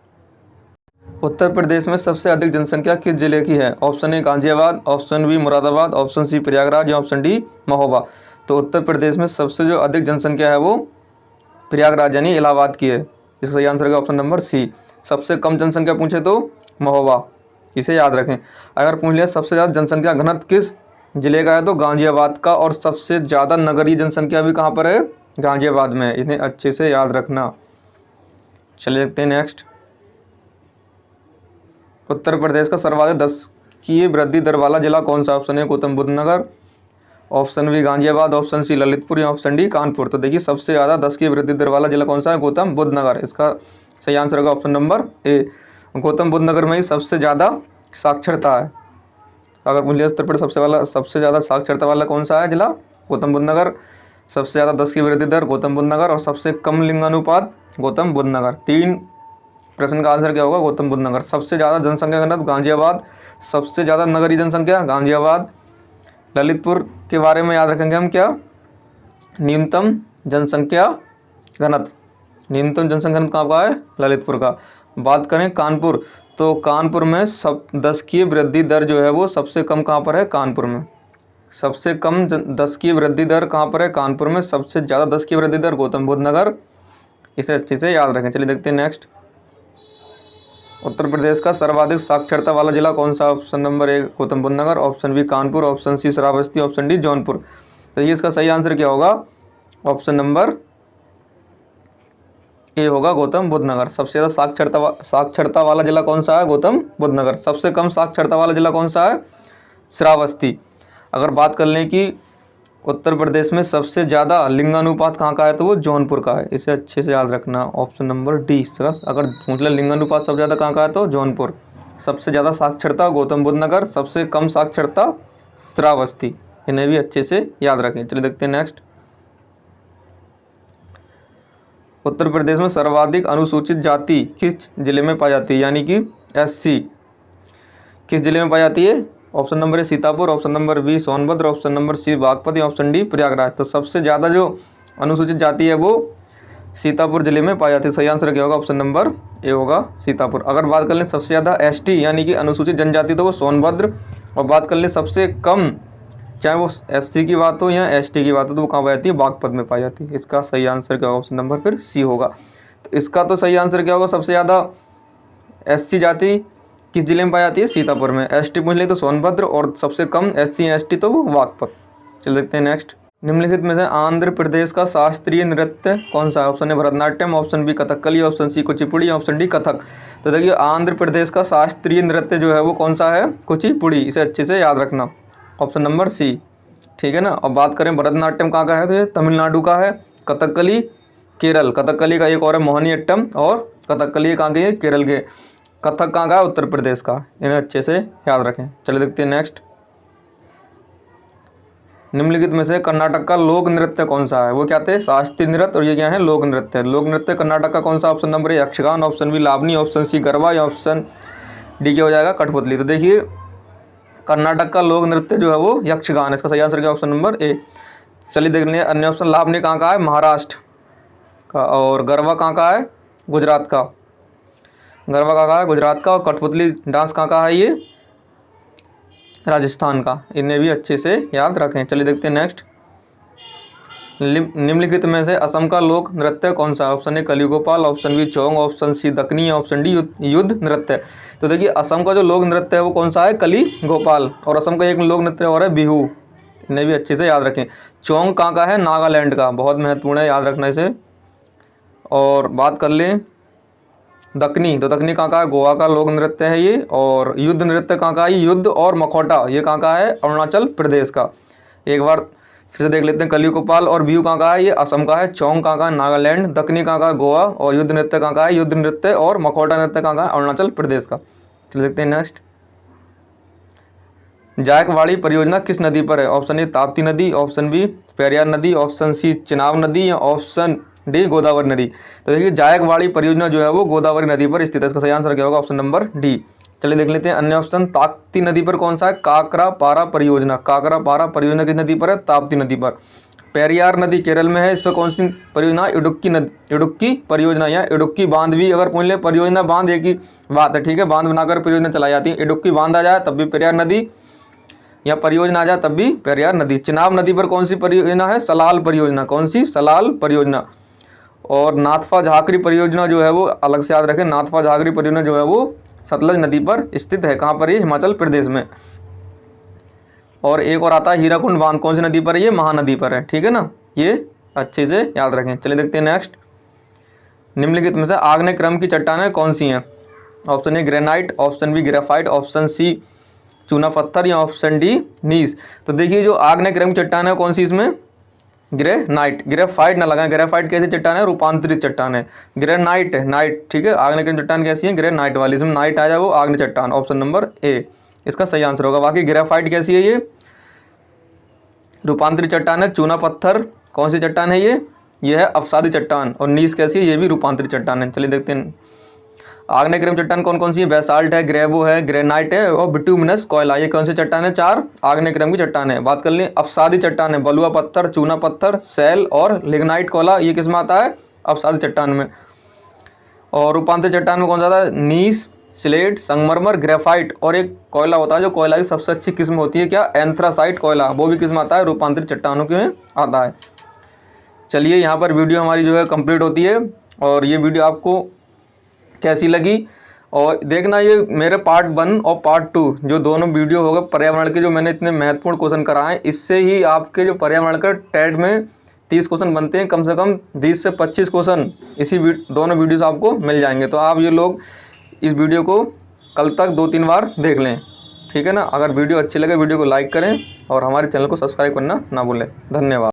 उत्तर प्रदेश में सबसे अधिक जनसंख्या किस जिले की है? Option A Ghaziabad, option B Moradabad, option C Prayagraj या ऑप्शन डी महोबा। तो उत्तर प्रदेश में सबसे जो अधिक जनसंख्या है वो प्रयागराज यानी इलाहाबाद की है। इसका सही आंसर है ऑप्शन नंबर सी। सबसे कम जनसंख्या पूछे तो महोबा, इसे याद रखें। अगर पूछ लिया सबसे ज़्यादा जनसंख्या घनत्व किस जिले का है तो गाजियाबाद का। और सबसे ज़्यादा नगरीय जनसंख्या भी कहाँ पर है, गाजियाबाद में। इन्हें अच्छे से याद रखना। चलिए देखते हैं नेक्स्ट। उत्तर प्रदेश का सर्वाधिक दशकीय वृद्धि दर वाला जिला कौन सा? Option A Gautam Buddh Nagar, option B Ghaziabad, option C Lalitpur या ऑप्शन डी कानपुर। तो देखिए सबसे ज़्यादा दशकीय वृद्धि दर वाला जिला कौन सा है, गौतम बुद्ध नगर। इसका सही आंसर होगा option number A. Gautam Buddh Nagar में ही सबसे ज़्यादा साक्षरता है। अगर पूछिए उत्तर प्रदेश सबसे ज़्यादा साक्षरता वाला कौन सा है जिला, गौतम बुद्ध नगर। सबसे ज़्यादा दशकीय वृद्धि दर गौतम बुद्ध नगर, और सबसे कम लिंगानुपात गौतम बुद्ध नगर। 3 प्रश्न का आंसर क्या होगा, गौतम बुद्ध नगर। सबसे ज़्यादा जनसंख्या घनत्व गाजियाबाद, सबसे ज़्यादा नगरीय जनसंख्या गाजियाबाद। ललितपुर के बारे में याद रखेंगे हम क्या, न्यूनतम जनसंख्या घनत्व। न्यूनतम जनसंख्या घनत्व कहाँ का है, ललितपुर का। बात करें कानपुर, तो कानपुर में सब दशकीय वृद्धि दर जो है वो सबसे कम कहाँ पर है, कानपुर में। सबसे कम दशकीय वृद्धि दर कहाँ पर है, कानपुर में। सबसे ज़्यादा दशकीय वृद्धि दर गौतम बुद्ध नगर। इसे अच्छे से याद रखें। चलिए देखते हैं नेक्स्ट। उत्तर प्रदेश का सर्वाधिक साक्षरता वाला जिला कौन सा? Option number A Gautam Buddh Nagar, option B Kanpur, option C Shravasti, option D Jaunpur. तो ये इसका सही आंसर क्या होगा, ऑप्शन नंबर ए होगा, गौतम बुद्ध नगर। सबसे ज़्यादा साक्षरता वाला जिला कौन सा है, गौतम बुद्ध नगर। सबसे कम साक्षरता वाला जिला कौन सा है, श्रावस्ती। अगर बात कर लें कि उत्तर प्रदेश में सबसे ज़्यादा लिंगानुपात कहाँ का है तो वो जौनपुर का है। इसे अच्छे से याद रखना, ऑप्शन नंबर डी। अगर पूछ लें लिंगानुपात सबसे ज़्यादा कहाँ का है तो जौनपुर। सबसे ज़्यादा साक्षरता गौतम बुद्ध नगर, सबसे कम साक्षरता श्रावस्ती। इन्हें भी अच्छे से याद रखें। चलिए देखते हैं नेक्स्ट। उत्तर प्रदेश में सर्वाधिक अनुसूचित जाति किस जिले में पाई जाती है, यानी कि SC किस जिले में पाई जाती है? Option number A Sitapur, option number B Sonbhadra, option number C Baghpat या ऑप्शन डी प्रयागराज। तो सबसे ज़्यादा जो अनुसूचित जाति है वो सीतापुर जिले में पाई जाती है। सही आंसर क्या होगा, ऑप्शन नंबर ए होगा, सीतापुर। अगर बात कर लें सबसे ज़्यादा ST यानी कि अनुसूचित जनजाति तो वो सोनभद्र। और बात कर लें सबसे कम, चाहे वो SC की बात हो या ST की बात हो, तो वो कहाँ पाई जाती है, बागपत में पाई जाती है। इसका सही आंसर क्या होगा, ऑप्शन नंबर फिर सी होगा। तो इसका तो सही आंसर क्या होगा, सबसे ज़्यादा SC जाति किस जिले में पाई जाती है, सीतापुर में। ST पूछ ले तो सोनभद्र, और सबसे कम SC ST तो वो बागपत। चल देखते हैं नेक्स्ट। निम्नलिखित में से आंध्र प्रदेश का शास्त्रीय नृत्य कौन सा है? Option A Bharatanatyam, option B Kathakali, option C Kuchipudi, option D Kathak. तो देखिए आंध्र प्रदेश का शास्त्रीय नृत्य जो है वो कौन सा है, कुचिपुड़ी। इसे अच्छे से याद रखना, ऑप्शन नंबर सी, ठीक है ना। और बात करें भरतनाट्यम कहाँ का है तो ये तमिलनाडु का है। कथकली केरल, कथकली का एक और है मोहिनीअट्टम, और कथकली कहाँ के है, केरल के। कथक कहाँ का है, उत्तर प्रदेश का। इन्हें अच्छे से याद रखें। चलिए देखते हैं नेक्स्ट। निम्नलिखित में से कर्नाटक का लोक नृत्य कौन सा है? वो क्या थे? शास्त्रीय नृत्य, और ये क्या है? लोक नृत्य। लोक नृत्य कर्नाटक का कौन सा? Option number A Yakshagana, option B Lavani, option C Garba, या ऑप्शन डी क्या हो जाएगा? कठपुतली। तो देखिए कर्नाटक का लोक नृत्य जो है वो यक्षगान है। इसका सही आंसर क्या? ऑप्शन नंबर ए। चलिए देख लें अन्य ऑप्शन। लावनी कहाँ का है? महाराष्ट्र का। और गरबा कहाँ का है? गुजरात का। गरबा कहाँ का है? गुजरात का। और कठपुतली डांस कहाँ का है? ये राजस्थान का। इन्हें भी अच्छे से याद रखें। चलिए देखते हैं नेक्स्ट। निम्नलिखित में से असम का लोक नृत्य कौन सा? Option A Kaligopal, option B चौंग, option C Dakkani, option D युद्ध नृत्य। तो देखिए असम का जो लोक नृत्य है वो कौन सा है? कलिगोपाल। और असम का एक लोक नृत्य और है बिहू। इन्हें भी अच्छे से याद रखें। चौंग कहाँ का है? नागालैंड का। बहुत महत्वपूर्ण है, याद रखना इसे। और बात कर लें दक्कनी, तो दक्कनी कहाँ का है? गोवा का लोक नृत्य है ये। और युद्ध नृत्य कहाँ का है? युद्ध और मखौटा ये कहाँ का है? अरुणाचल प्रदेश का। एक बार फिर से देख लेते हैं। कलिगोपाल और बिहू कहाँ का है? ये असम का है। चौंग कहाँ का है? नागालैंड। दक्कनी कहाँ का है? गोवा। और युद्ध नृत्य कहाँ का है? युद्ध नृत्य और मखौटा नृत्य कहाँ का है? अरुणाचल प्रदेश का। चलिए देखते हैं नेक्स्ट। जायकवाड़ी परियोजना किस नदी पर है? ऑप्शन ए ताप्ती नदी, ऑप्शन बी पेरियार नदी, ऑप्शन सी चिनाब नदी, या ऑप्शन डी गोदावरी नदी। तो देखिए जायकवाड़ी परियोजना जो है वो गोदावरी नदी पर स्थित है। इसका सही आंसर क्या होगा? Option number D. चलिए देख लेते हैं अन्य ऑप्शन। ताप्ती नदी पर कौन सा है? काकरापारा परियोजना। काकरापारा परियोजना किस नदी पर है? ताप्ती नदी पर। पेरियार नदी केरल में है। इस पर कौन सी परियोजना? इडुक्की नदी, इडुक्की परियोजना या इडुक्की बांध भी अगर पूछ ले। परियोजना बांध एक ही बात है, ठीक है। बांध बनाकर परियोजना चलाई जाती है। इडुक्की बांध आ जाए तब भी पेरियार नदी, या परियोजना आ जाए तब भी पेरियार नदी। चिनाब नदी पर कौन सी परियोजना है? सलाल परियोजना। कौन सी? सलाल परियोजना। और नाथपा झाकरी परियोजना जो है वो अलग से याद रखें। नाथपा झाकरी परियोजना जो है वो सतलज नदी पर स्थित है। कहाँ पर? ये हिमाचल प्रदेश में। और एक और आता है हीराकुंड बांध। कौन सी नदी पर है? ये महानदी पर है, ठीक है ना। ये अच्छे से याद रखें। चलिए देखते हैं नेक्स्ट। निम्नलिखित में से आग्नेय क्रम की चट्टानें कौन सी हैं? Option A granite, option B graphite, option C चूना पत्थर, या ऑप्शन डी नीस। तो देखिए जो आग्नेय क्रम की चट्टान है कौन सी? इसमें ग्रेनाइट। ग्रेफाइट ना लगाएं। ग्रेफाइट कैसी चट्टान है? रूपांतरित चट्टान है। ग्रेनाइट है, नाइट, ठीक है। आग्नेय क्रम चट्टान कैसी है? ग्रेनाइट वाली। इसमें नाइट आ जाए वो आग्नेय चट्टान। ऑप्शन नंबर ए इसका सही आंसर होगा। बाकी ग्रेफाइट कैसी है? ये रूपांतरित चट्टान है। चूना पत्थर कौन सी चट्टान है? ये है अवसादी चट्टान। और नीस कैसी है? ये भी रूपांतरित चट्टान है। चलिए देखते हैं आग्नेय क्रम चट्टान कौन कौन सी है? बेसाल्ट है, ग्रेवो है, ग्रेनाइट है, और बिटुमिनस कोयला। ये कौन सी चट्टान है? 4 आग्नेय क्रम की चट्टान है। बात कर लें अवसादी चट्टान है। बलुआ पत्थर, चूना पत्थर, सैल और लिग्नाइट कोयला। ये किस में आता है? अवसादी चट्टान में। और रूपांतरित चट्टान में कौन सा आता है? नीस, स्लेट, संगमरमर, ग्रेफाइट, और एक कोयला होता है जो कोयला की सबसे अच्छी किस्म होती है। क्या? एंथ्रासाइट कोयला। वो भी किस्म आता है? रूपांतरित चट्टानों के में आता है। चलिए यहाँ पर वीडियो हमारी जो है कंप्लीट होती है। और ये वीडियो आपको कैसी लगी? और देखना ये मेरे पार्ट 1 और पार्ट 2 जो दोनों वीडियो होगा पर्यावरण के, जो मैंने इतने महत्वपूर्ण क्वेश्चन कराए, इससे ही आपके जो पर्यावरण का टेट में 30 क्वेश्चन बनते हैं। कम से कम 20 से 25 क्वेश्चन इसी दोनों वीडियो से आपको मिल जाएंगे। तो आप ये लोग इस वीडियो को कल तक 2-3 बार देख लें, ठीक है ना। अगर वीडियो अच्छी लगे वीडियो को लाइक करें और हमारे चैनल को सब्सक्राइब करना ना भूलें। धन्यवाद।